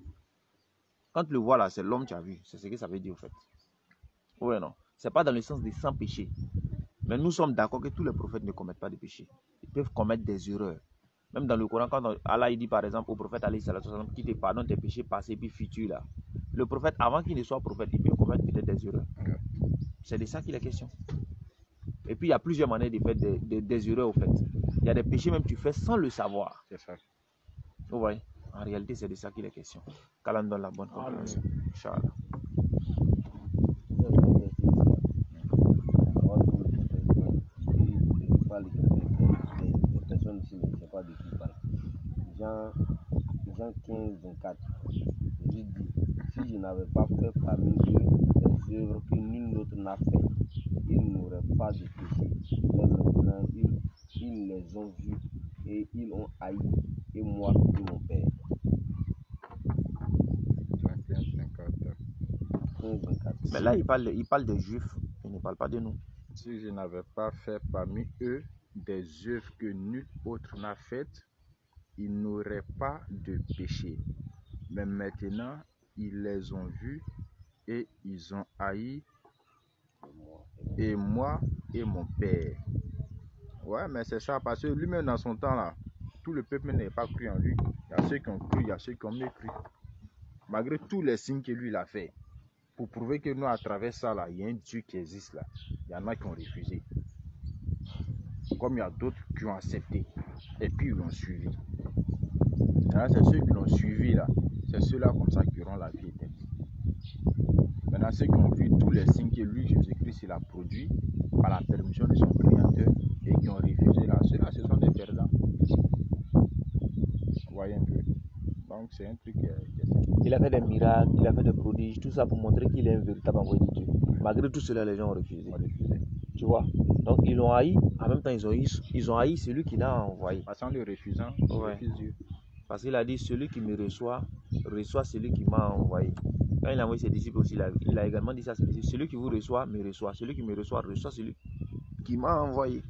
Quand tu le vois là, c'est l'homme que tu as vu. C'est ce que ça veut dire en fait. Ouais, non. C'est pas dans le sens de sans péché. Mais nous sommes d'accord que tous les prophètes ne commettent pas de péché. Ils peuvent commettre des erreurs. Même dans le Coran, quand Allah il dit par exemple au prophète qui te pardonne tes péchés passés puis futurs là. Le prophète, avant qu'il ne soit prophète, il peut commettre peut-être des erreurs. C'est de ça qu'il est question. Et puis il y a plusieurs manières de faire des erreurs au fait. Il y a des péchés même que tu fais sans le savoir. C'est ça. Vous voyez? En réalité, c'est de ça qu'il est question. Qu'Allah donne la bonne compréhension. Inch'Allah. Les personnes ici ne savent pas de qui parle. Jean 15, 24. Jésus dit, si je n'avais pas fait parmi eux des œuvres que nul autre n'a fait, ils n'auraient pas de péché. Mais maintenant, ils les ont vus et ils ont haï, et moi et mon Père. 15, 24. Mais là, il parle des Juifs, il ne parle pas de nous. Si je n'avais pas fait parmi eux des œuvres que nul autre n'a faites, ils n'auraient pas de péché. Mais maintenant, ils les ont vus et ils ont haï, et moi et mon Père. Ouais, mais c'est ça, parce que lui-même dans son temps là, tout le peuple n'a pas cru en lui. Il y a ceux qui ont cru, il y a ceux qui ont mécru. Malgré tous les signes que lui il a fait, pour prouver que nous, à travers ça là, il y a un Dieu qui existe là. Il y en a qui ont refusé. Comme il y a d'autres qui ont accepté. Et puis ils l'ont suivi. Là, c'est ceux qui l'ont suivi là. C'est ceux-là comme ça qui auront la vie éternelle. Maintenant, ceux qui ont vu tous les signes que lui, Jésus-Christ, il a produit par la permission de son Créateur et qui ont refusé là, ceux-là, ce sont des perdants. Vous voyez un peu. Donc c'est un truc qui est simple. Il a fait des miracles, il a fait des prodiges, tout ça pour montrer qu'il est un véritable envoyé de Dieu. Malgré tout cela, les gens ont refusé. Tu vois? Donc ils l'ont haï, en même temps ils ont haï celui qui l'a envoyé. En le refusant, ils refusent Dieu. Parce qu'il a dit, celui qui me reçoit celui qui m'a envoyé. Quand il a envoyé ses disciples aussi, il a également dit ça, celui qui vous reçoit, me reçoit. Celui qui me reçoit celui qui m'a envoyé.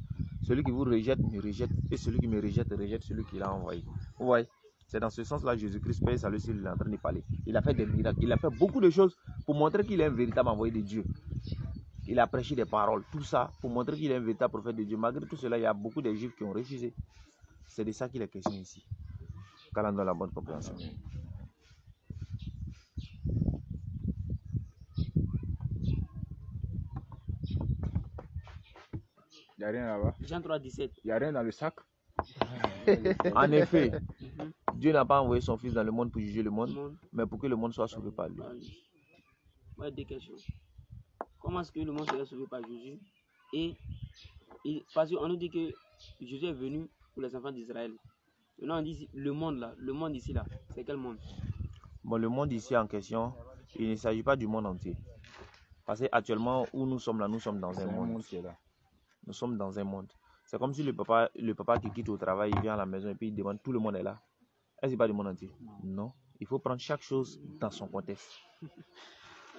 Celui qui vous rejette, me rejette. Et celui qui me rejette, rejette celui qui l'a envoyé. Vous voyez? C'est dans ce sens-là Jésus-Christ, paix et salut, il est en train de parler. Il a fait des miracles, il a fait beaucoup de choses pour montrer qu'il est un véritable envoyé de Dieu. Il a prêché des paroles, tout ça pour montrer qu'il est un véritable prophète de Dieu. Malgré tout cela, il y a beaucoup de Juifs qui ont refusé. C'est de ça qu'il est question ici. Qu'Allah donne la bonne compréhension. Il n'y a rien là-bas. Jean 3, 17. Il n'y a rien dans le sac. En effet, Dieu n'a pas envoyé son Fils dans le monde pour juger le monde, mais pour que le monde soit sauvé par lui. Moi, deux questions. Comment est-ce que le monde serait sauvé par Jésus? Et parce qu'on nous dit que Jésus est venu pour les enfants d'Israël. Maintenant, on dit le monde là, le monde ici là, c'est quel monde? Bon, le monde ici en question, il ne s'agit pas du monde entier. Parce qu'actuellement, où nous sommes là, nous sommes dans un monde. Nous sommes dans un monde. C'est comme si le papa qui quitte au travail, il vient à la maison et puis il demande tout le monde est là. Est-ce que c'est pas du monde entier? Non. Il faut prendre chaque chose dans son contexte.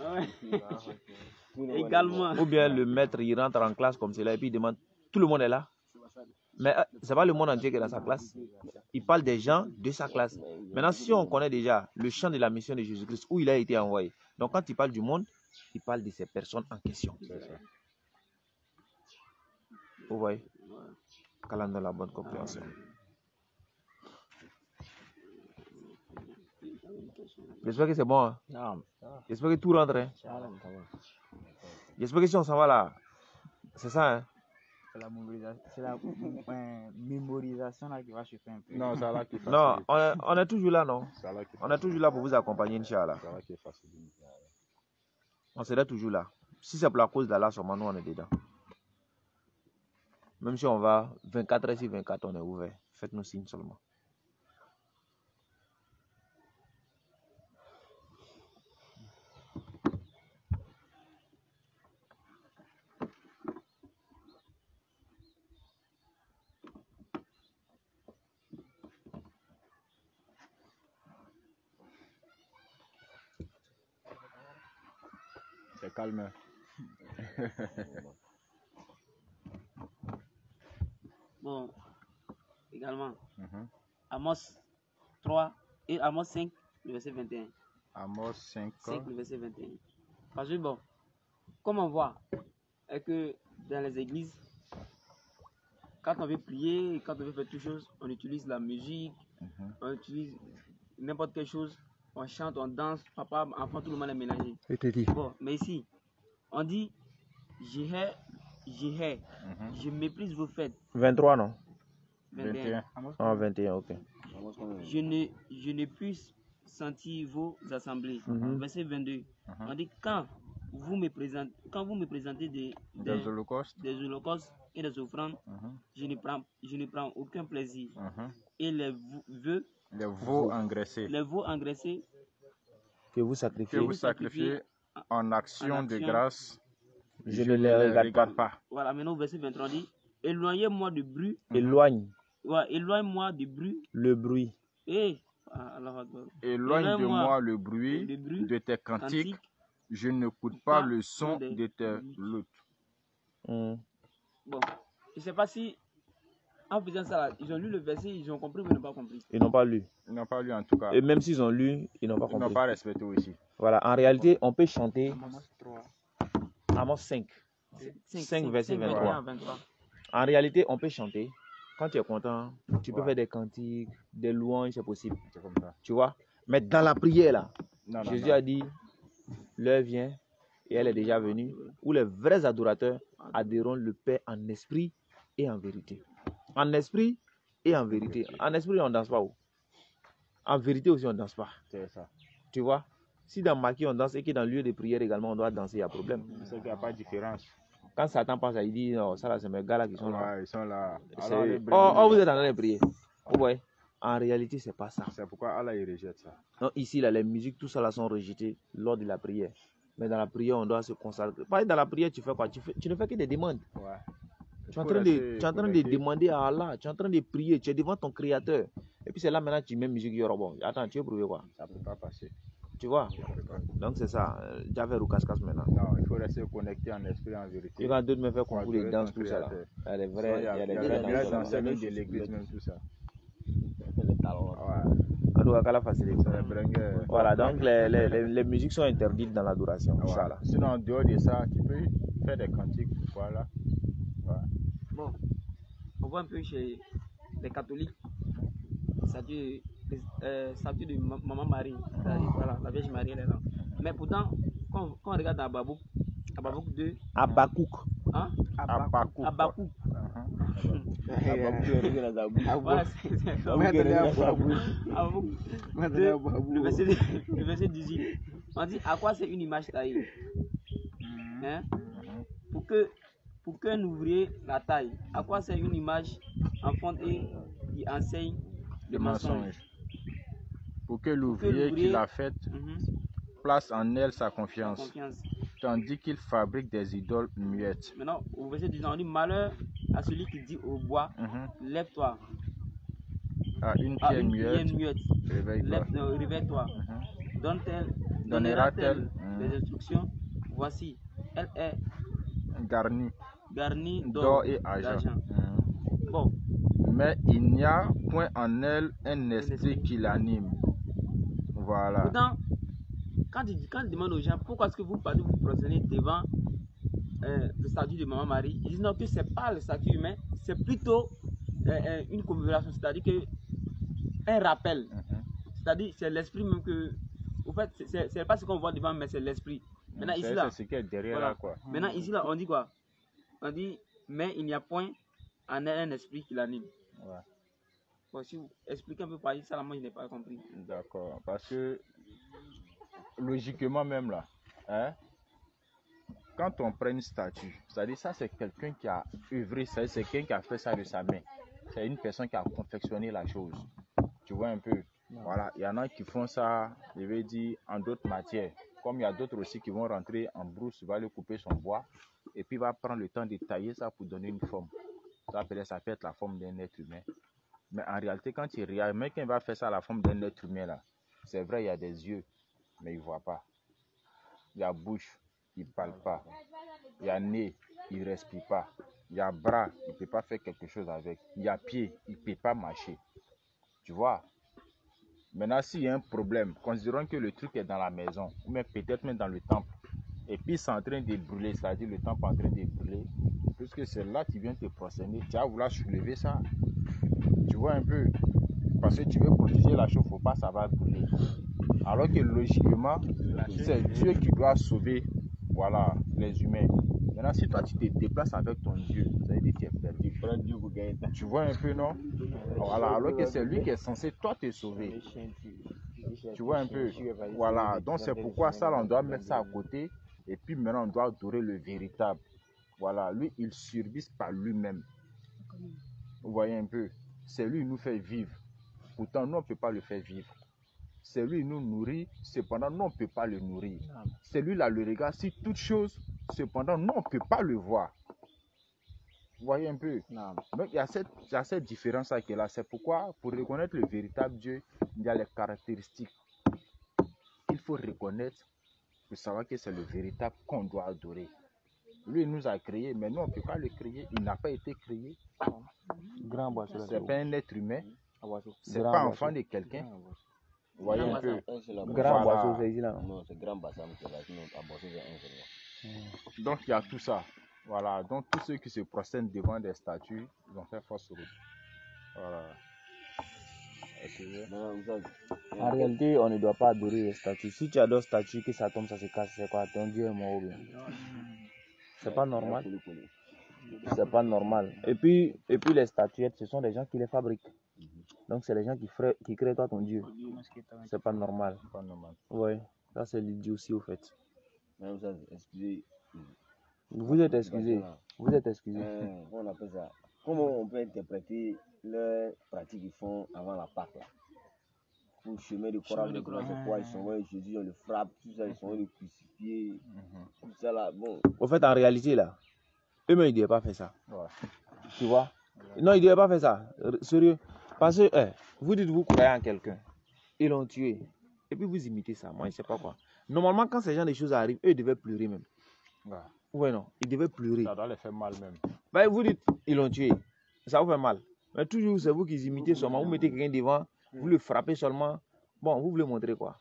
Ouais. Également. Ou bien le maître, il rentre en classe comme cela et puis il demande tout le monde est là. Mais c'est pas le monde entier qui est dans sa classe. Il parle des gens de sa classe. Maintenant, si on connaît déjà le champ de la mission de Jésus-Christ, où il a été envoyé, donc quand il parle du monde, il parle de ces personnes en question. Vous voyez? Qu'Allah donne la bonne compréhension. J'espère que c'est bon. Hein? J'espère que tout rentre. Hein? J'espère que si on s'en va là, c'est ça. Hein? C'est la mémorisation là qui va se faire un peu. Non, c'est là qui est facile. Non, on est toujours là, non? On est toujours là pour vous accompagner, Inch'Allah. C'est là qui est facile. On serait toujours là. Si c'est pour la cause d'Allah, seulement nous on est dedans. Même si on va 24 heures sur 24, on est ouvert. Faites-nous signe seulement. C'est calme. Bon, également, Amos 3 et Amos 5, le verset 21. Amos 5. 5, le verset 21. Parce que bon, comme on voit, est que dans les églises, quand on veut prier, quand on veut faire toutes choses, on utilise la musique, on utilise n'importe quelle chose, on chante, on danse, papa, enfant, tout le monde est mélangé. Bon, mais ici, on dit, je méprise vos fêtes. 23, non? 21. Ah, 21, ok. Je ne puis sentir vos assemblées. Verset 22. On dit quand vous me présentez des holocaustes et des offrandes, je ne prends aucun plaisir. Et les veaux engraissés que vous sacrifiez en action de grâce, je ne les regarde pas. Voilà, maintenant au verset 23 on dit éloignez-moi du bruit. Éloigne-moi du bruit. Le bruit. Éloigne-moi le bruit de tes cantiques. Je n'écoute pas le son de tes luttes. Bon, je ne sais pas si en faisant ça, là, ils ont lu le verset, ils ont compris ou ils n'ont pas compris. Ils n'ont pas lu. Ils n'ont pas lu en tout cas. Et même s'ils ont lu, ils n'ont pas compris. Ils n'ont pas respecté aussi. Voilà, en réalité, on peut chanter Amos 5. 5 verset 23. En réalité, on peut chanter. Quand tu es content, tu peux faire des cantiques, des louanges, c'est possible. C'est comme ça. Tu vois? Mais dans la prière, là, Non, Jésus a dit, l'heure vient, et elle est déjà venue, où les vrais adorateurs adoreront le Père en esprit et en vérité. En esprit et en vérité. En esprit, on ne danse pas. Où? En vérité aussi, on ne danse pas. C'est ça. Tu vois? Si dans Maki, on danse et que dans le lieu de prière également, on doit danser, il y a problème. C'est qu'il n'y a pas de différence. Quand Satan passe, il dit, non, ça là, c'est mes gars là qui sont là. Ouais, ils sont là. Oh, vous êtes en train de prier. Vous voyez? En réalité, c'est pas ça. C'est pourquoi Allah il rejette ça. Non, ici, là, les musiques, tout ça là sont rejetées lors de la prière. Mais dans la prière, on doit se consacrer. Pas dans la prière, tu fais quoi? Tu ne fais que des demandes. Ouais. Tu es en train de demander à Allah, tu es en train de prier, tu es devant ton créateur. Et puis c'est là maintenant que tu mets musique Yoruba. Attends, tu veux prouver quoi? Ça ne peut pas passer. Tu vois? Donc c'est ça. J'avais ou casse-casse maintenant. Non, il faut rester connecté en esprit, en vérité. Et quand d'autres me font concours de danse, tout ça là. Il y a des vrais, il y a des vrais danseurs même de l'église, même tout ça. En tout cas, la facilité. Voilà, donc les musiques sont interdites dans l'adoration. Voilà. Sinon, en dehors de ça, tu peux faire des cantiques. Voilà. Ouais. Bon, on voit un peu chez les catholiques, statue de Maman Marie, voilà, la Vierge Marie elle est là. Mais pourtant, quand on regarde Ababouk 2, Abakouk. Hein? Abakouk. Abakouk. Voilà, le verset 18. On dit à quoi c'est une image taillée? Hein? Pour que pour qu'un ouvrier la taille. À quoi sert une image enfantée qui enseigne le mensonge? Pour que l'ouvrier qui l'a faite place en elle sa La confiance, confiance. tandis qu'il fabrique des idoles muettes. Maintenant, au verset 19, on dit malheur à celui qui dit au bois, lève-toi. À une À pierre une muette, pierre muette, réveille-toi. réveille-toi. Donnera-t-elle Donnera-t-elle des instructions? Voici, elle est garnie d'or d'or et argent. Bon, Mais il n'y a point en elle un esprit qui l'anime. Voilà. pourtant, quand il demande aux gens pourquoi est-ce que vous partez vous prosterner devant le statut de Maman Marie, ils disent non, que ce n'est pas le statut humain, c'est plutôt une commémoration, c'est-à-dire que un rappel. C'est-à-dire c'est l'esprit même que. Au fait, c'est pas ce qu'on voit devant, mais c'est l'esprit. Maintenant, ici là. C'est ce qui est derrière Voilà. là, quoi. Maintenant, ici là, on dit quoi? On dit, mais il n'y a point en elle un esprit qui l'anime. Ouais. Bon, si vous expliquez un peu par ici, ça, là, moi, je n'ai pas compris. D'accord. Parce que, logiquement même là, hein, quand on prend une statue, c'est-à-dire ça, c'est quelqu'un qui a œuvré, c'est quelqu'un qui a fait ça de sa main. C'est une personne qui a confectionné la chose. Tu vois un peu? Voilà. Il y en a qui font ça, je vais dire, en d'autres matières. Comme il y a d'autres aussi qui vont rentrer en brousse, va aller couper son bois, et puis va prendre le temps de tailler ça pour donner une forme. Ça peut être la forme d'un être humain. Mais en réalité, quand il regarde, même quand il va faire ça à la forme d'un être humain, là, c'est vrai, il y a des yeux, mais il ne voit pas. Il y a bouche, il ne parle pas. Il y a nez, il ne respire pas. Il y a bras, il ne peut pas faire quelque chose avec. Il y a pied, il ne peut pas marcher. Tu vois? Maintenant, s'il y a un problème, considérons que le truc est dans la maison, ou même peut-être même dans le temple, et puis c'est en train de brûler, c'est-à-dire le temple est en train de brûler, puisque c'est là que tu viens te prosterner, tu vas vouloir soulever ça. Tu vois un peu? Parce que tu veux protéger la chose, il ne faut pas, ça va brûler. Alors que logiquement, c'est Dieu qui doit sauver, voilà, les humains. Maintenant, si toi tu te déplaces avec ton Dieu, ça veut dire que tu es perdu. Tu vois un peu, non? Voilà, alors que c'est lui qui est censé toi te sauver. Tu vois un peu? Voilà, donc c'est pourquoi ça, on doit mettre ça à côté. Et puis maintenant, on doit adorer le véritable. Voilà, lui, il subsiste par lui-même. Vous voyez un peu? C'est lui qui nous fait vivre. Pourtant, nous, on ne peut pas le faire vivre. C'est lui qui nous nourrit, cependant, nous, on ne peut pas le nourrir. C'est lui là, le regard sur toute chose, cependant, nous, on ne peut pas le voir. Vous voyez un peu? Donc, il y a cette différence-là qui est là. C'est pourquoi, pour reconnaître le véritable Dieu, il y a les caractéristiques qu'il faut reconnaître pour savoir que c'est le véritable qu'on doit adorer. Lui, il nous a créés, mais nous, on ne peut pas le créer. Il n'a pas été créé. C'est pas un être humain. C'est pas enfant de quelqu'un. Vous voyez un peu? Grand Voilà. boisseau, c'est ici là. Non, c'est grand bassin qui est là, sinon à bosser c'est un seul. Donc il y a tout ça. Voilà. Donc tous ceux qui se prosternent devant des statues, ils ont fait fausse route. Voilà. Maintenant, vous savez, En réalité, on ne doit pas adorer les statues. Si tu adores statue, que ça tombe, ça se casse, c'est quoi? Ton Dieu est mort ou bien? C'est pas normal. C'est pas normal. Et puis les statuettes, ce sont des gens qui les fabriquent. Donc c'est les gens qui créent toi ton Dieu. C'est pas normal. Pas normal. Oui, ça c'est l'idiotie au fait. maintenant, vous savez, excusez. Vous êtes excusé. Vous êtes excusé. On appelle ça. Comment on peut interpréter les pratiques qu'ils font avant la Pâque là? Pour le chemin de croix, c'est quoi? Ils sont Jésus, on le frappe, tout ça, ils sont le crucifié, tout ça là. Bon. Au fait, en réalité là, eux-mêmes ils ne devaient pas faire ça. Ouais. Tu vois? Non, ils ne devaient pas faire ça. Sérieux. Parce que vous dites vous croyez en quelqu'un. Ils l'ont tué. Et puis vous imitez ça. Moi, je ne sais pas quoi. Normalement, quand ces gens de choses arrivent, eux ils devaient pleurer même. Ouais. Ouais, non. Ils devaient pleurer. Ça doit les faire mal même. Ben, vous dites, ils l'ont tué. Ça vous fait mal. Mais toujours, c'est vous qui imitez seulement. Vous mettez quelqu'un devant, vous le frappez seulement. Bon, vous voulez montrer quoi?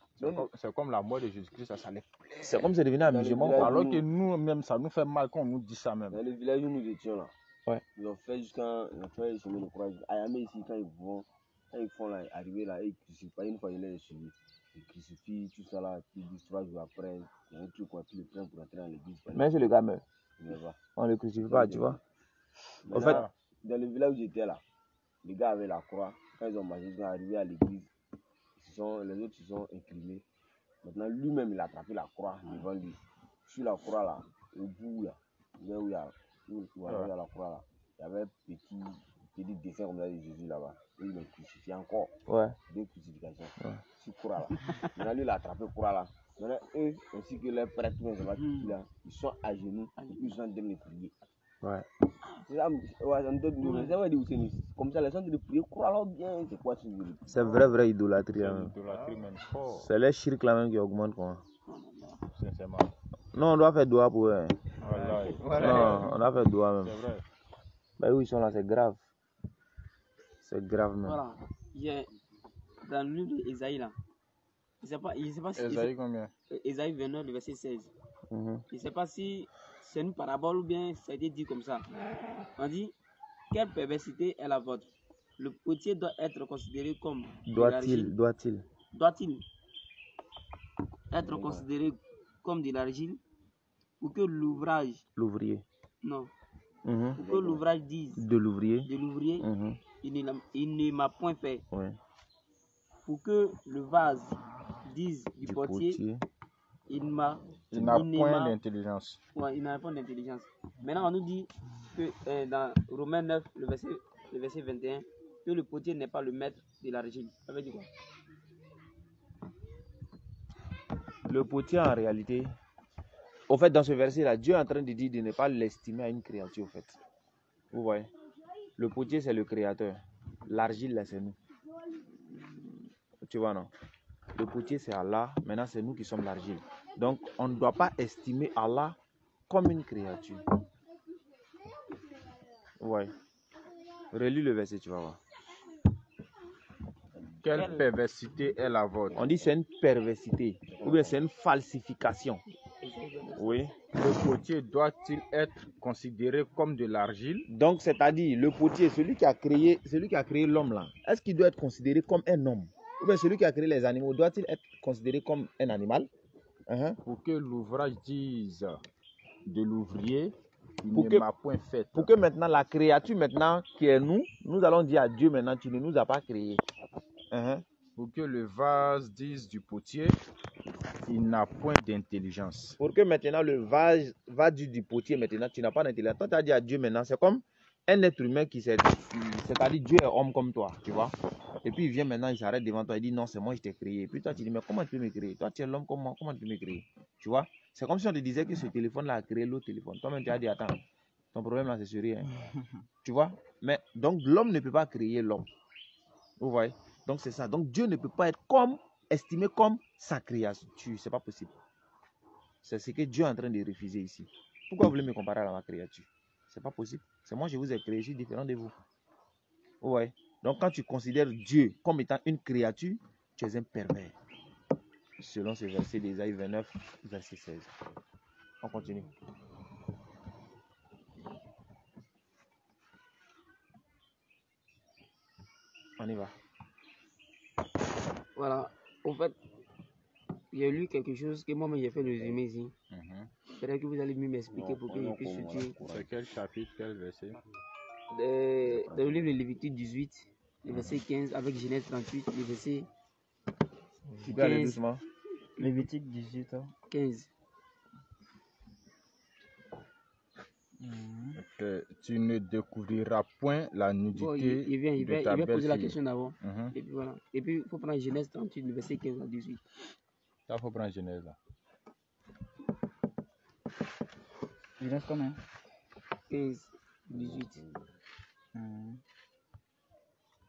C'est comme la mort de Jésus-Christ, ça les plaît. C'est comme c'est devenu amusement. village, Quoi. Alors que nous-mêmes, ça nous fait mal quand on nous dit ça même. Dans le village où nous étions là, Ouais. ils ont fait jusqu'à le chemin de croix. À Yamé ici, quand ils font là, arriver là, ils crucifient. Une fois ils les suivi, ils crucifient tout ça là, puis 2-3 jours après, il y a un truc qu'on a pris le train pour entrer dans l'église. Même si le gars meurt, Il ne va pas. on ne le crucifie pas, tu vois. En fait, dans le village où j'étais là, les gars avaient la croix. Quand ils ont marché, ils sont arrivés à l'église. Les autres se sont inclinés. Maintenant, lui-même, il a attrapé la croix devant lui. Sur la croix là, au bout là, où il y a Voilà, à la croix là. Il y avait un petit dessin comme ça de Jésus là-bas. Et ils l'ont crucifié encore. Ouais. 2 crucifications. Ouais. Sur croix là. Maintenant, lui, il a attrapé croix là. Maintenant, eux, ainsi que les prêtres, là, ils sont à genoux. Ils sont en train de prier. Ouais. C'est ça, ouais, ça veut dire que c'est comme ça, les gens de prier, croix là bien, c'est quoi ce Jésus? C'est vraie idolâtrie. Hein. L'idolâtrie même fort. C'est les shirk là même qui augmentent quoi. Sincèrement. Non, on doit faire doigt pour eux. Voilà. Non, on doit faire doigt C'est même. vrai. Bah oui, ils sont là, c'est grave. C'est grave même. Voilà. Il y a dans le livre d'Ésaïe là. Je sais pas si Esaïe combien? Ésaïe 29, le verset 16. Mhm. Je ne sais pas si c'est une parabole ou bien ça a été dit comme ça. On dit, quelle perversité est la vôtre? Le potier doit être considéré comme de l'argile. Doit-il Doit-il être considéré comme de l'argile pour que l'ouvrage, L'ouvrier. non, Mhm. pour que l'ouvrage dise De l'ouvrier. de l'ouvrier, Mhm. il ne m'a point fait. Ouais. Pour que le vase dise du Du potier, il Il ne n'a point m'a- d'intelligence. Ouais, il n'a pas d'intelligence. Maintenant, on nous dit que dans Romains 9, le verset 21, que le potier n'est pas le maître de l'argile. Ça veut dire quoi? Le potier en réalité, au fait dans ce verset là, Dieu est en train de dire de ne pas l'estimer à une créature au fait. Vous voyez, le potier c'est le créateur, l'argile là c'est nous. Tu vois non? Le potier c'est Allah, maintenant c'est nous qui sommes l'argile. Donc on ne doit pas estimer Allah comme une créature. Ouais. Relis le verset, tu vas voir. Quelle perversité est la vôtre? On dit c'est une perversité ou bien c'est une falsification. Oui. Le potier doit-il être considéré comme de l'argile? Donc c'est-à-dire le potier, celui qui a créé l'homme là, est-ce qu'il doit être considéré comme un homme? Ou bien celui qui a créé les animaux, doit-il être considéré comme un animal? Pour que l'ouvrage dise de l'ouvrier, il Pour ne que- m'a point fait. Pour que maintenant la créature maintenant qui est nous allons dire à Dieu maintenant, tu ne nous as pas créés. Pour que le vase dise du potier, il n'a point d'intelligence. Pour que maintenant le vase va du potier maintenant, tu n'as pas d'intelligence. Toi tu as dit à Dieu maintenant, c'est comme un être humain c'est-à-dire Dieu est homme comme toi, tu vois. Et puis il vient maintenant, il s'arrête devant toi, il dit non, c'est moi qui t'ai créé. Et puis toi tu dis mais comment tu peux me créer? Toi tu es l'homme comme moi, comment tu peux me créer? Tu vois? C'est comme si on te disait que ce téléphone-là a créé l'autre téléphone. Toi-même tu as dit attends, ton problème là c'est sur rien. Tu vois? Mais donc l'homme ne peut pas créer l'homme. Vous voyez? Donc c'est ça. Donc Dieu ne peut pas être estimé comme sa créature. C'est pas possible. C'est ce que Dieu est en train de refuser ici. Pourquoi vous voulez me comparer à ma créature? C'est pas possible. C'est moi, je vous ai créé, je suis différent de vous. Ouais. Donc quand tu considères Dieu comme étant une créature, tu es un pervers. Selon ce verset d'Ésaïe 29, verset 16. On continue. On y va. Voilà. En fait, j'ai lu quelque chose que moi-même j'ai fait le résumé ici. Peut-être que vous allez mieux m'expliquer pour que je puisse soutenir. C'est quel chapitre, quel verset? Dans le livre de Lévitique 18, le verset 15, avec Genèse 38, le verset Tu peux aller 15. doucement. Lévitique 18. 15. Que tu ne découvriras point la nudité Bon, il vient de ta poser la belle-fille. question d'abord. Mhm. Et puis voilà. Et puis il faut prendre Genèse 38, le verset 15 à 18. Ça, faut prendre Genèse là. Il reste combien? 15, 18.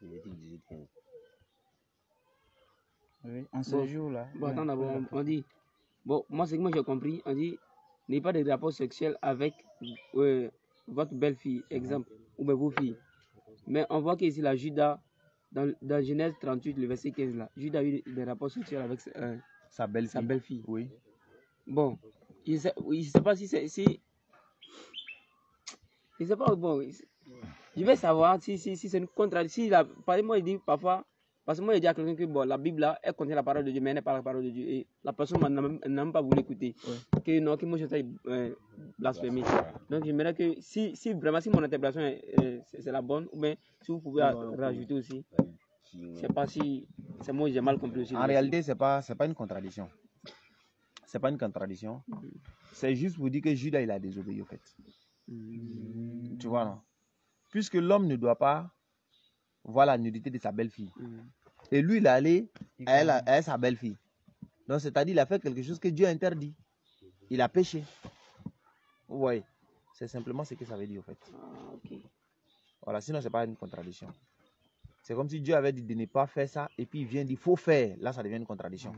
Lévitique 18, 15. Oui, en ce Bon. jour-là. Bon, attends d'abord, on dit. Bon, moi, c'est que moi j'ai compris. On dit, n'ayez pas de rapport sexuel avec votre belle-fille, exemple, ou bien vos filles. Mais on voit qu'ici, la Judas, dans Genèse 38, le verset 15, là, Judas a eu des rapports sexuels avec Sa belle-fille. sa belle-fille. Oui. Bon, je sais pas si c'est. Je sais pas, bon. Je vais savoir si c'est une contradiction. Par exemple, moi, je dis parfois. Parce que moi, je dis à quelqu'un que bon, la Bible, là, elle contient la parole de Dieu, mais elle n'est pas la parole de Dieu. Et la personne n'a même pas voulu écouter. Que non, que moi, je suis blasphémé. Donc, j'aimerais que si vraiment, si mon interprétation c'est la bonne, ou bien si vous pouvez rajouter aussi. Je ne sais pas si c'est moi j'ai mal compris aussi. En réalité, c'est pas une contradiction. C'est pas une contradiction. C'est juste pour dire que Judas, il a désobéi au fait. Tu vois, non? Puisque l'homme ne doit pas voir la nudité de sa belle-fille. Et lui, il est allé à elle, sa belle-fille. Donc, c'est-à-dire, il a fait quelque chose que Dieu interdit. Il a péché. Vous voyez? C'est simplement ce que ça veut dire, en fait. Voilà, sinon, ce n'est pas une contradiction. C'est comme si Dieu avait dit de ne pas faire ça, et puis il vient dire, il faut faire. Là, ça devient une contradiction.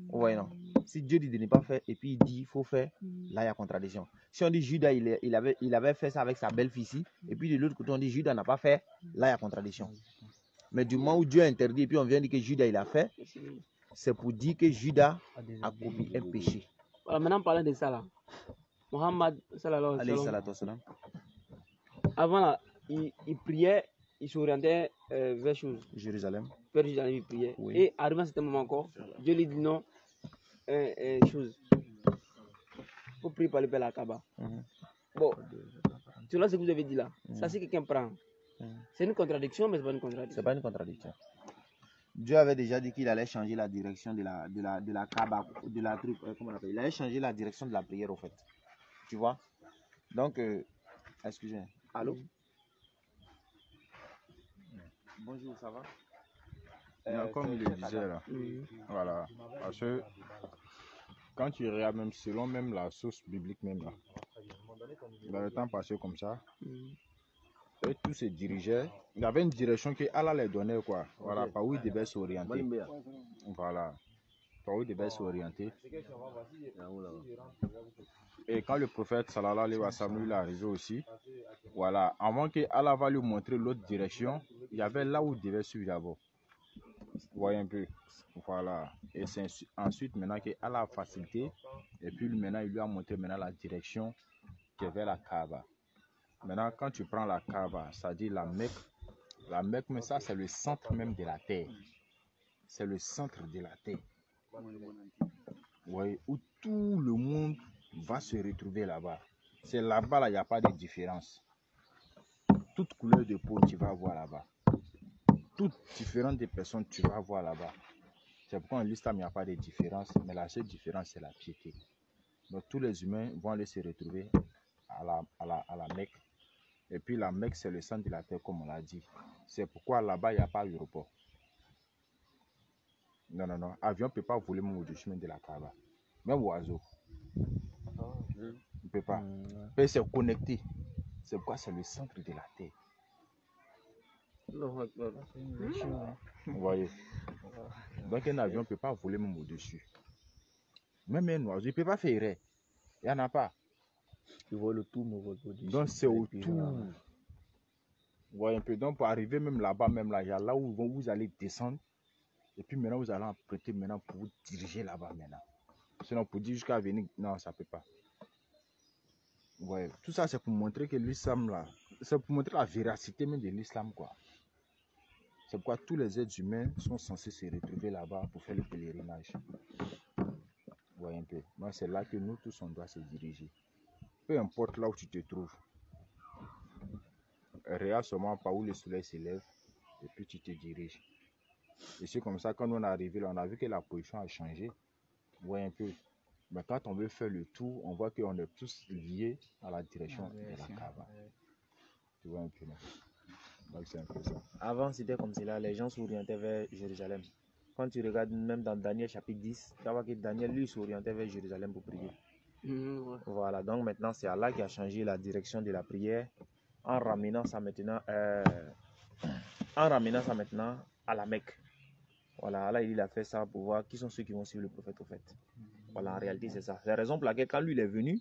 Vous voyez, non? Si Dieu dit de ne pas faire, et puis il dit, il faut faire, là, il y a contradiction. Si on dit Judas, il avait fait ça avec sa belle-fille ici, et puis de l'autre côté, on dit Judas n'a pas fait, là, il y a contradiction. Mais du moment où Dieu a interdit, et puis on vient dire que Judas, il a fait, c'est pour dire que Judas a commis un péché. Voilà, maintenant, parlant de ça, là, Mohammed, Alayhi salatu wassalam. avant, là, il priait, il s'orientait vers chose. Jérusalem. Vers Jérusalem, il priait. Oui. Et arrivé à ce moment encore, Dieu lui dit non, chose. Il faut prier par le Père la Kaaba. Bon, selon ce que vous avez dit là, ça si quelqu'un prend, c'est une contradiction, mais ce n'est pas une contradiction. C'est pas une contradiction. Dieu avait déjà dit qu'il allait changer la direction de la Kaaba, de la truc, comment on appelle. Il allait changer la direction de la prière, au fait. Tu vois? Donc, excusez-moi. Allô? Bonjour, ça va? Comme il le disait là, voilà, parce que quand tu regardes même selon même la source biblique même là, dans le temps passé comme ça, et tous se dirigeaient, il y avait une direction que Allah les donnait quoi, voilà, par où ils devaient s'orienter, voilà, par où ils devaient s'orienter. Et quand le prophète sallallahu alayhi wa sallam lui a arrivé aussi, voilà, avant que Allah va lui montrer l'autre direction, il y avait là où il devait suivre d'abord. Vous voyez un peu, voilà. Et c'est ensuite maintenant que Allah a facilité, et puis maintenant il lui a montré maintenant la direction qui est vers la Kaaba. Maintenant, quand tu prends la Kaaba, ça dit la Mecque, mais ça c'est le centre même de la terre. C'est le centre de la terre. Vous voyez, où tout le monde va se retrouver là-bas. C'est là-bas, là, il n'y a pas de différence. Toute couleur de peau, tu vas voir là-bas. Toutes différentes des personnes, tu vas voir là-bas. C'est pourquoi en l'islam, il n'y a pas de différence, mais la seule différence, c'est la piété. Donc, tous les humains vont aller se retrouver à la Mecque. Et puis, la Mecque, c'est le centre de la terre, comme on l'a dit. C'est pourquoi là-bas, il n'y a pas d'aéroport. Non, non, non. Avion ne peut pas voler même au-dessus de la Kaaba. Même oiseau. Il ne peut pas. Mais c'est connecté. C'est pourquoi c'est le centre de la terre. Vous voyez. Donc un avion ne peut pas voler même au-dessus. Même un oiseau, il ne peut pas faire erreur. Il n'y en a pas. Il vole tout, mais vole au-dessus. Donc c'est autour. Vous voyez un peu. Donc pour arriver même là-bas, même là, il y a là où vous allez descendre. Et puis maintenant, vous allez emprunter maintenant pour vous diriger là-bas maintenant. Sinon, pour dire jusqu'à venir, non, ça ne peut pas. Ouais. Tout ça, c'est pour montrer que l'islam, là, c'est pour montrer la véracité même de l'islam, quoi. C'est pourquoi tous les êtres humains sont censés se retrouver là-bas pour faire le pèlerinage. Vous voyez un peu. Moi, c'est là que nous tous, on doit se diriger. Peu importe là où tu te trouves. Regarde seulement par où le soleil s'élève et puis tu te diriges. Et c'est comme ça, quand on est arrivé là, on a vu que la position a changé. Vous voyez un peu. Mais quand on veut faire le tour, on voit qu'on est tous liés à la direction de la Kaaba. Tu vois un peu là. Donc c'est un peu ça. Avant, c'était comme cela, les gens s'orientaient vers Jérusalem. Quand tu regardes même dans Daniel chapitre 10, tu vois que Daniel, lui, s'orientait vers Jérusalem pour prier. Voilà, donc maintenant, c'est Allah qui a changé la direction de la prière en ramenant ça maintenant, à la Mecque. Voilà, Allah, il a fait ça pour voir qui sont ceux qui vont suivre le prophète au fait. Voilà, en réalité, c'est ça. C'est la raison pour laquelle, quand lui il est venu,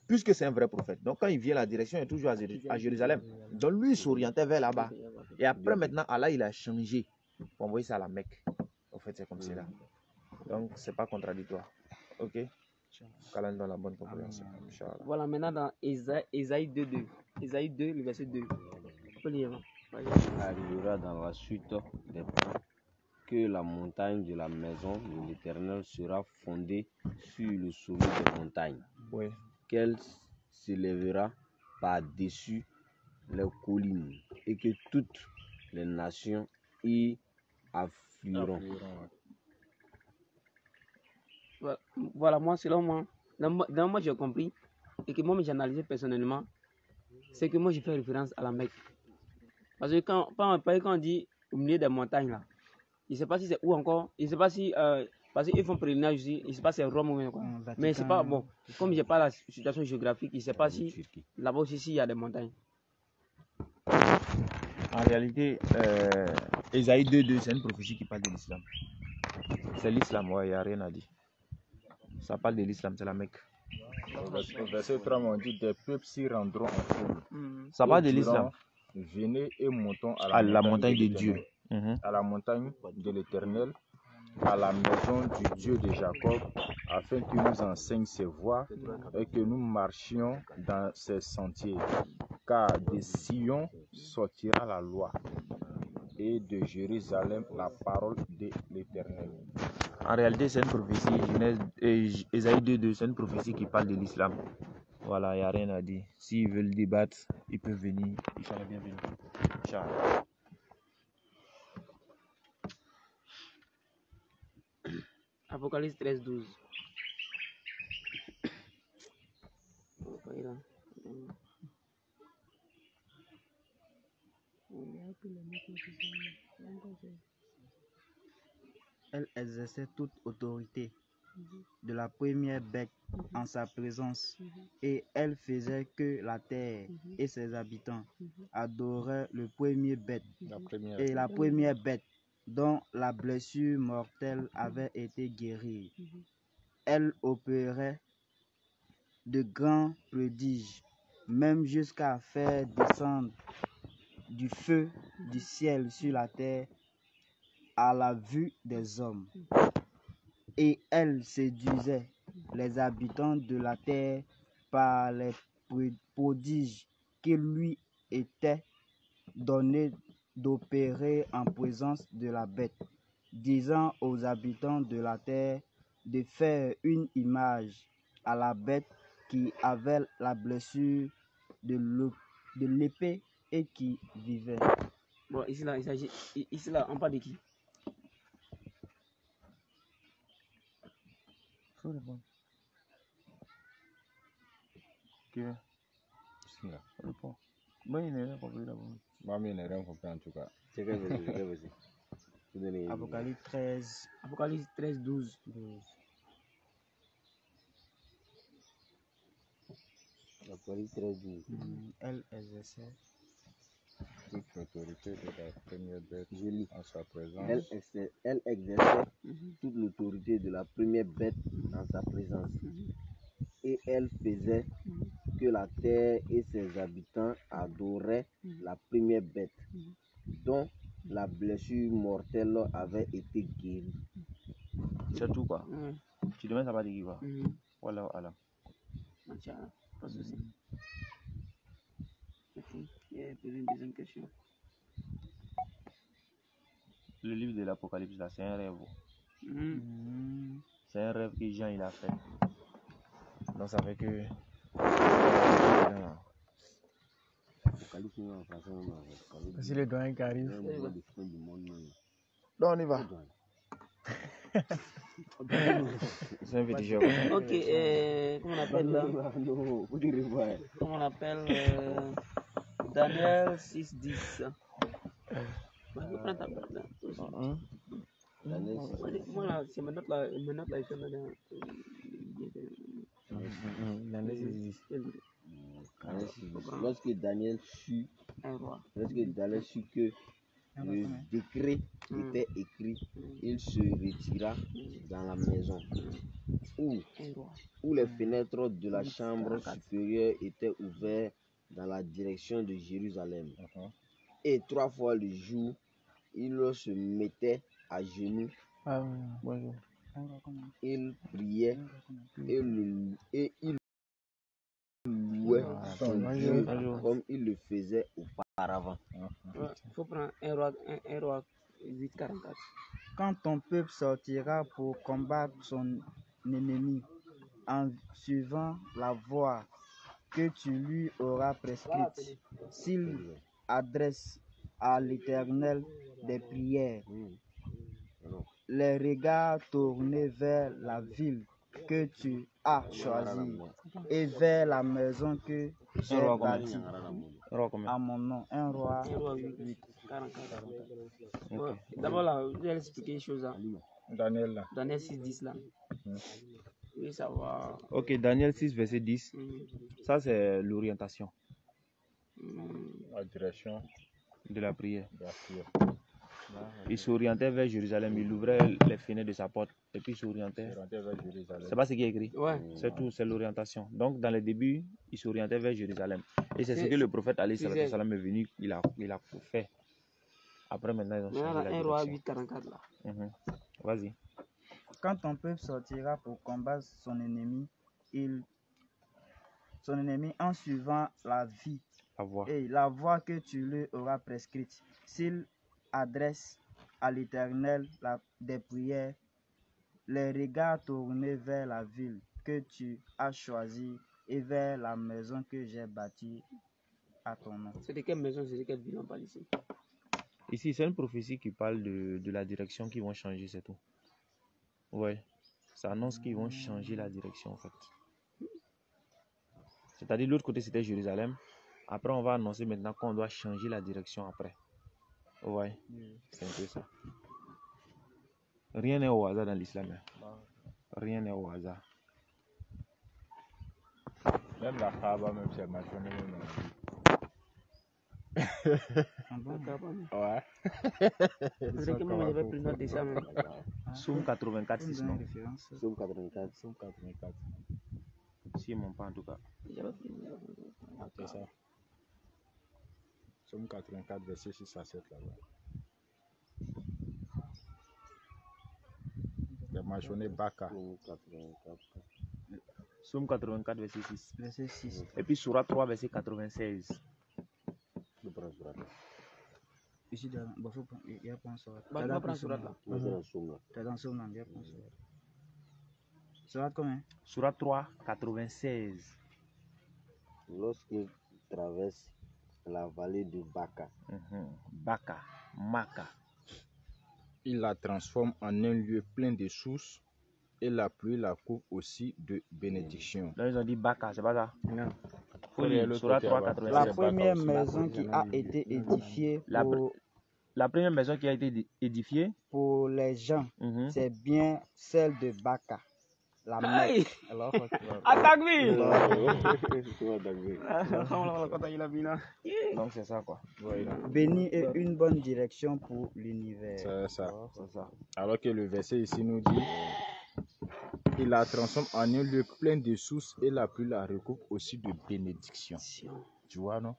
puisque c'est un vrai prophète, donc quand il vient, la direction est toujours à Jérusalem. Donc lui, il s'orientait vers là-bas. Et après, maintenant, Allah, il a changé pour envoyer ça à la Mecque. Au fait, c'est comme cela. Donc, c'est pas contradictoire. Ok? Qu'Allah nous donne la bonne compréhension. Voilà, maintenant dans Ésaïe 2.2. Ésaïe 2, le verset 2. On peut lire. Arrivera dans la suite des temps que la montagne de la maison de l'Éternel sera fondée sur le sommet des montagnes. Oui. Qu'elle s'élèvera par-dessus les collines et que toutes les nations y afflueront. Voilà, moi, selon moi, dans moi j'ai compris et que moi j'ai analysé personnellement, c'est que moi j'ai fait référence à la Mecque. Parce que quand on dit au milieu des montagnes là, je ne sais pas si c'est où encore, je ne sais pas si, parce qu'ils font pèlerinage ici, je ne sais pas si c'est Rome ou quoi. Mais c'est pas, bon, comme je n'ai pas la situation géographique, je ne sais pas si là-bas aussi il y a des montagnes. En réalité, Ésaïe 2.2, c'est une prophétie qui parle de l'islam. C'est l'islam, ouais, il n'y a rien à dire. Ça parle de l'islam, c'est la Mecque. Au verset 3, on dit des peuples s'y rendront en foule. Ça Et parle de diront, l'islam. venez et montons À la montagne de Dieu. à la montagne de l'Éternel, à la maison du Dieu de Jacob, afin qu'il nous enseigne ses voies et que nous marchions dans ses sentiers. Car de Sion sortira la loi et de Jérusalem la parole de l'Éternel. En réalité, c'est une prophétie, Ésaïe 2.2, c'est une prophétie qui parle de l'islam. Voilà, il n'y a rien à dire. S'ils veulent débattre, ils peuvent venir. Ils sont les bienvenus. Inch'Allah. Apocalypse 13.12. Elle exerçait toute autorité de la première bête en sa présence, et elle faisait que la terre et ses habitants adoraient le premier bête et la première bête dont la blessure mortelle avait été guérie. Elle opérait de grands prodiges, même jusqu'à faire descendre du feu du ciel sur la terre à la vue des hommes. Et elle séduisait les habitants de la terre par les prodiges qui lui étaient donnés d'opérer en présence de la bête, disant aux habitants de la terre de faire une image à la bête qui avait la blessure de l'épée et qui vivait. Bon, ici là, on parle de qui? Faut répondre. Ok. Bismillah. Réponds. Moi, il n'est rien compris d'abord. Moi, je n'ai rien compris en tout cas. C'est quel verset? Vous donnez- Apocalypse 13, Apocalypse 13.12. 12. Apocalypse 13.12. Elle exerçait Toute l'autorité de la première bête Je lis. en sa présence. Elle exerçait toute l'autorité de la première bête en sa présence. Et elle faisait que la terre et ses habitants adoraient la première bête, dont la blessure mortelle avait été guérie. C'est tout quoi. Tu demandes ça va dire quoi? Voilà, voilà. Inch'Allah, pas de souci. Merci. Et poser une deuxième question. Le livre de l'Apocalypse là, c'est un rêve. C'est un rêve que Jean il a fait. Donc ça fait que. Apocalypse en français, Si le doyen qui arrive. du monde. Donc on y va. C'est un petit jeu. Ok, comment on appelle là? Non, vous direz pas. Comment on appelle Daniel 6.10. Je prends ta place là. Moi là, c'est ma note là, ils sont dans Lorsque Daniel sut que le décret était écrit, il se retira dans la maison où les fenêtres de la chambre supérieure étaient ouvertes dans la direction de Jérusalem. Et 3 fois le jour, il se mettait à genoux. Il priait et il louait son Dieu comme il le faisait auparavant. Il faut prendre un roi 8.44. Quand ton peuple sortira pour combattre son ennemi en suivant la voie que tu lui auras prescrite, s'il adresse à l'Éternel des prières, les regards tournés vers la ville que tu as choisi et vers la maison que j'ai roi combien? bâtie Un roi combien? à mon nom. Un roi 8, 44. Ok. Ouais. D'abord, là, je vais expliquer une chose. Là. Daniel là. Daniel 6, 10 là. Oui, ça va. Ok, Daniel 6, verset 10. Ça, c'est l'orientation La direction de la prière. de la prière. Il s'orientait vers Jérusalem, il ouvrait les fenêtres de sa porte et puis il s'orientait. Orienté vers Jérusalem. C'est pas ce qui est écrit. Ouais. C'est tout, c'est l'orientation. Donc, dans les débuts, il s'orientait vers Jérusalem. Et c'est ce C'est- que le prophète Ali c'est- sallam est venu, il a fait. Après, maintenant, ils ont Maintenant, changé la un roi direction. 8, 44 là. Vas-y. Quand ton peuple sortira pour combattre son ennemi en suivant la vie La voix. et la voie que tu lui auras prescrite, s'il adresse à l'Éternel des prières, les regards tournés vers la ville que tu as choisie et vers la maison que j'ai bâtie à ton nom. C'est de quelle maison, c'est de quelle ville on parle ici? Ici, c'est une prophétie qui parle de la direction qu'ils vont changer, c'est tout. Ouais. Ça annonce qu'ils vont changer la direction, en fait. C'est-à-dire, de l'autre côté, c'était Jérusalem. Après, on va annoncer maintenant qu'on doit changer la direction après. Ouais. C'est un peu ça. Rien n'est au hasard dans l'islam. Hein. Rien n'est au hasard. Même la Kaaba, même c'est mentionné même dans la Bible. Ouais. C'est vrai que moi, j'avais pris note de ça même. Soum 84, Une 6 bonne non. référence. Somme 84. Somme 84. Si mon pas en tout cas. J'avais pris note. C'est ça. Somme 84, verset 6 à 7 là-bas. C'est mentionné Baka. Somme 84. Soum 84, verset 6. Verset 6. Et puis Surah 3, verset 96. Je prends sur la tête. Ici, il y a pas un surat. Bah, tu vas prendre sur là. Moi, c'est la somme là. T'as dans ce nom, il y a pas un surat. Surat combien? Surah 3, 96. Lorsqu'il traverse la vallée de Baka, Baka, Maka. Il la transforme en un lieu plein de sources et la pluie la couvre aussi de bénédictions. Là, ils ont dit Baka, c'est pas ça? Non. Faut lire Surah 3, La 96. première maison qui a été édifiée La première maison qui a été édifiée, pour les gens, c'est bien celle de Baka. La Aïe! Mecque. Alors, Attaque lui! donc c'est ça quoi. béni est une bonne direction pour l'univers. C'est ça. C'est ça. Alors que le verset ici nous dit, il la transforme en un lieu plein de sources et la pluie la recouvre aussi de bénédictions. Tu vois, non?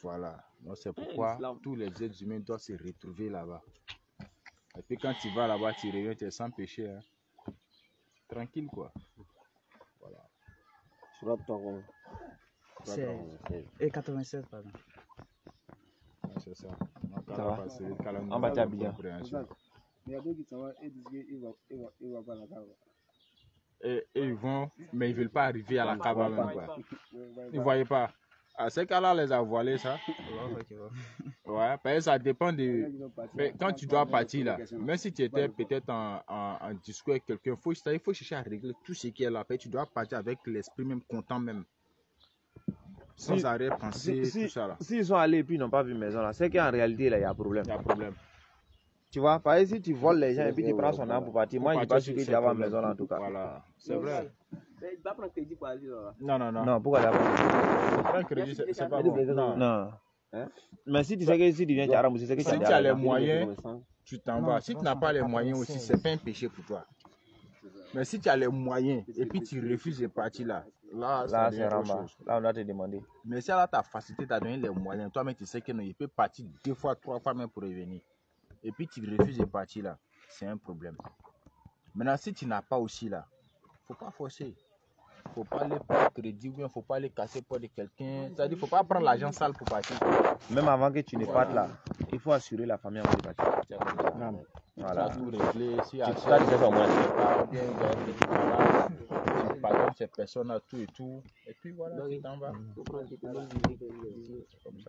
Voilà. Donc c'est pourquoi tous les êtres humains doivent se retrouver là-bas. Et puis quand tu vas là-bas, tu reviens, tu es sans péché. Hein. Tranquille quoi. Voilà. sur la parole. C'est et 96, pardon. Ouais, c'est ça. Donc, Ça va? on On va t'habiller. Et ils vont, mais ils ne veulent pas arriver à la Kaaba même quoi. Ils ne voyaient pas. Ah, c'est qu'Allah les a voilés ça. Ouais, parce que ça dépend de. Mais quand tu dois partir là, même si tu étais peut-être en discours avec quelqu'un, il faut chercher à régler tout ce qui est là. Après, tu dois partir avec l'esprit même content même. Sans arrêt penser tout ça là. S'ils sont allés et puis ils n'ont pas vu maison là, c'est qu'en réalité là, il y a problème. Il y a problème. Tu vois, par exemple, si tu voles les gens et puis tu prends son arme pour partir, moi je ne dis pas sûr que tu vas avoir maison là en tout cas. Voilà, c'est vrai. Mais il va prendre crédit pour aller là. Non, non, non. Non, pourquoi d'abord? Prendre crédit, c'est pas bon. Non. Non. Mais si tu sais que si tu viens tu as tu sais que Si tu as les moyens, tu t'en vas. Si tu n'as pas les moyens aussi, c'est pas un péché pour toi. Mais si tu as les moyens et puis tu refuses de partir là, là c'est ramba. Là on doit te demander. Mais si elle a ta facilité, tu as donné les moyens, toi-même tu sais que non, il peut partir 2 fois, 3 fois même pour revenir. Et puis tu refuses de partir là, c'est un problème. Maintenant, si tu n'as pas aussi là, faut pas forcer. Faut pas aller prendre crédit ou bien faut pas aller casser pour de quelqu'un. C'est-à-dire faut pas prendre l'argent sale pour partir. Même avant que tu ne partes là, il faut assurer la famille avant de partir. Non. Voilà. Tu dois tout régler. Si Tu as déjà au moins. Tu pardonnes ces personnes à tout et tout. Et puis voilà, tu t'en vas. Comme ça.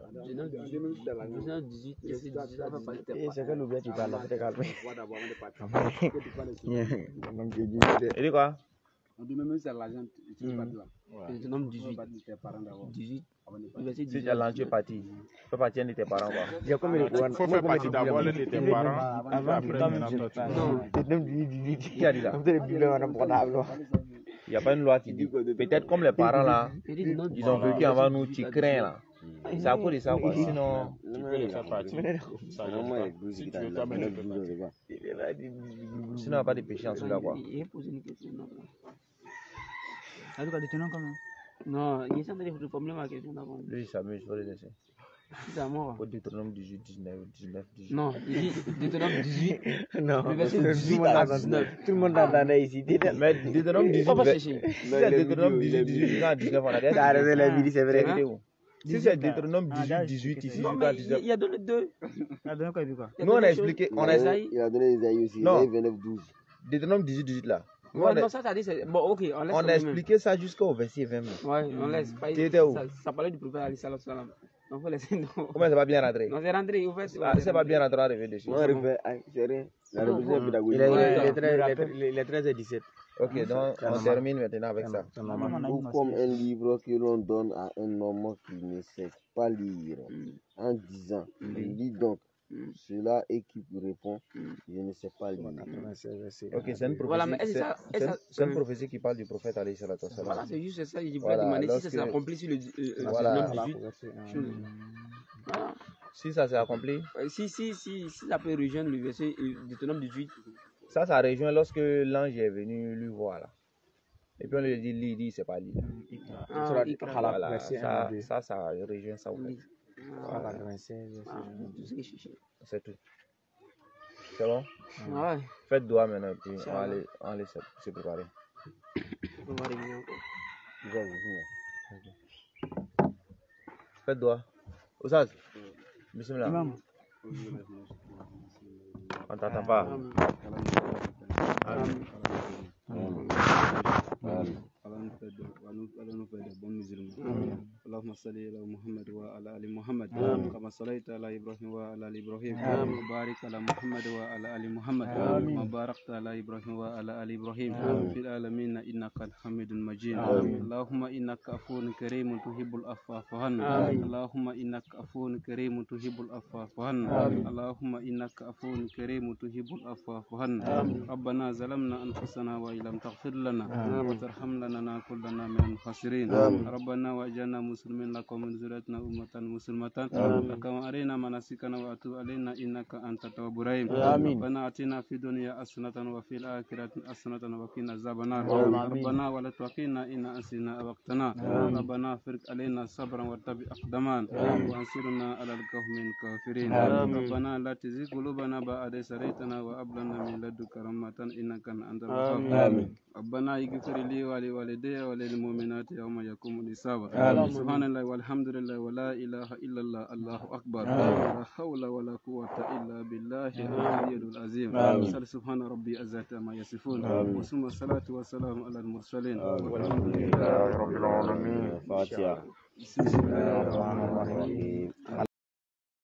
C'est que l'oubli tu parles, tu te calmes. Et dis quoi? On dit même si c'est l'argent, tu ne pas là. Ouais. Deutéronome 18. Tes parents d'abord. 18. Verset Si 18. tu as lancé parti, tu peux partir de tes parents. Quoi. J'ai comme le Coran. Il faut faire partie d'abord de tes parents. Avant Après, que maintenant, toi, tu Non. c'est même du Qui a dit ça? Comme ça, les bibliothèques, on a portable. Il n'y a pas une loi qui dit. Peut-être comme les parents là, ils ont vécu avant nous, tu crains là. C'est à cause de ça quoi. Sinon, tu peux le faire partie. Ça gêne pas. Si tu veux, toi-même, tu peux partir. sinon il n'y a pas de péché en cela quoi. Il a posé une question. Non, En tout cas, détenant quand même. non, il est en train de formuler ma question d'avant. Lui il s'amuse, il faut le laisser. C'est à moi. Au Deutéronome 18, 19, 19, 18. Non, il dit Deutéronome 18. Non, Le verset tout le 18 monde à entendait. 19. Tout le monde entendait ici. Mais Deutéronome 18, Faut pas si chercher. c'est Deutéronome 18, 18 jusqu'à 19, on a déjà T'as arrêté la vie, c'est vrai. vérité où? Si c'est Deutéronome 18, 18 ici Non, jusqu'à mais 19. il a donné deux. Ah, donc, quoi, il dit quoi? Nous on a expliqué, on a Isaïe. Il a donné Isaïe aussi. Non. Isaïe 29, 12. Deutéronome 18, 18 là. Nous, Ouais, on a- non, ça dit c'est. Bon, ok, on laisse. on a expliqué ça jusqu'au verset 20. Ouais, on laisse. Pas- Tu étais où? Ça parlait du prophète Ali Salam Salam. Donc, faut laisser. Non, Comment ça va bien rentrer? non c'est rentré. Au fait, Ah, ça va bien rentrer à arriver dessus. Non, refait, c'est rien. La révision pédagogique. Il est 13 et 17. Ok, donc on termine maintenant avec ça. Ou comme un livre que l'on donne à un homme qui ne sait pas lire, en disant, lis donc cela, et qui répond, je ne sais pas lire. Ok, c'est une prophétie. Voilà, mais est-ce que ça- est-ce que ça- c'est une prophétie qui parle du prophète alayhi salatu wassalam. Voilà, c'est juste ça. Je voulais Voilà, demander si ça lorsque- s'est accompli sur le Voilà. Deutéronome 18. Voilà. Si ça s'est accompli, Si ça peut rejoindre le verset Deutéronome 18. ça rejoint lorsque l'ange est venu lui voir là. Et puis on lui dit, lis, il dit, c'est pas lire. Ah, Ikra. Voilà, ça rejoint ça. En fait. Ah, tout ce que je cherchais. C'est tout. C'est bon? Ah ouais. Faites doigt maintenant, puis on va aller se préparer. On va revenir encore. Faites doigt. Oustaz, bismillah. Imam. On t'entend pas. Amen. اللهم صل على محمد وعلى ال محمد كما صليت على ابراهيم وعلى ال ابراهيم وبارك على محمد وعلى ال محمد وباركت على ابراهيم وعلى ال ابراهيم في العالمين انك حميد مجيد اللهم انك عفو كريم تحب العفو فاعف عنا اللهم انك عفو كريم تحب العفو فاعف عنا اللهم انك عفو كريم تحب العفو فاعف عنا ربنا ظلمنا انفسنا وان لم تغفر لنا وترحمنا لنكونن من الخاسرين ربنا واجعلنا مسلمين لك ومن ذريتنا أمة مسلمة لك وأرنا مناسكنا وأتوب علينا إنك أنت التواب الرحيم ربنا آتنا في الدنيا حسنة وفي الآخرة حسنة وقنا عذاب النار ربنا ولا توفنا إن أنسينا أو أخطأنا ربنا فرج علينا صبرا وارتب أقدامنا وانصرنا على القوم الكافرين ربنا لا تزغ قلوبنا بعد إذ هديتنا وهب لنا من لدنك رحمة إنك أنت الوهاب ربنا اغفر لي ولوالدي وللمؤمنات يوم يقوم الحساب سبحان الله والحمد لله ولا اله الا الله الله اكبر لا حول ولا قوه الا بالله العلي العظيم سبحان ربي عزة ما يصفون وثم الصلاه والسلام على المرسلين والحمد لله رب العالمين فاتحة. بسم الله الرحمن الرحيم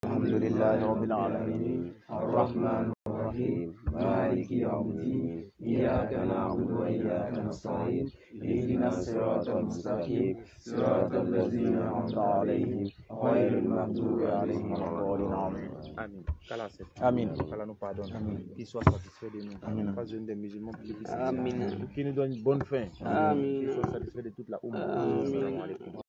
الحمد لله رب العالمين الرحمن الرحيم مالك يوم الدين إياك نعبد وإياك نستعين اهدنا الصراط المستقيم صراط الذين أنعمت عليهم غير المغضوب عليهم ولا الضالين. Amin. Qu'Allah accepte. Amin. Qu'Allah nous pardonne. Qu'il soit satisfait de nous. Amin. Pas une des musulmans plus Amin. Qu'il nous donne une bonne fin. Amin. Qu'il soit satisfait de toute la Oumma. Amin. Assalamu alaikum.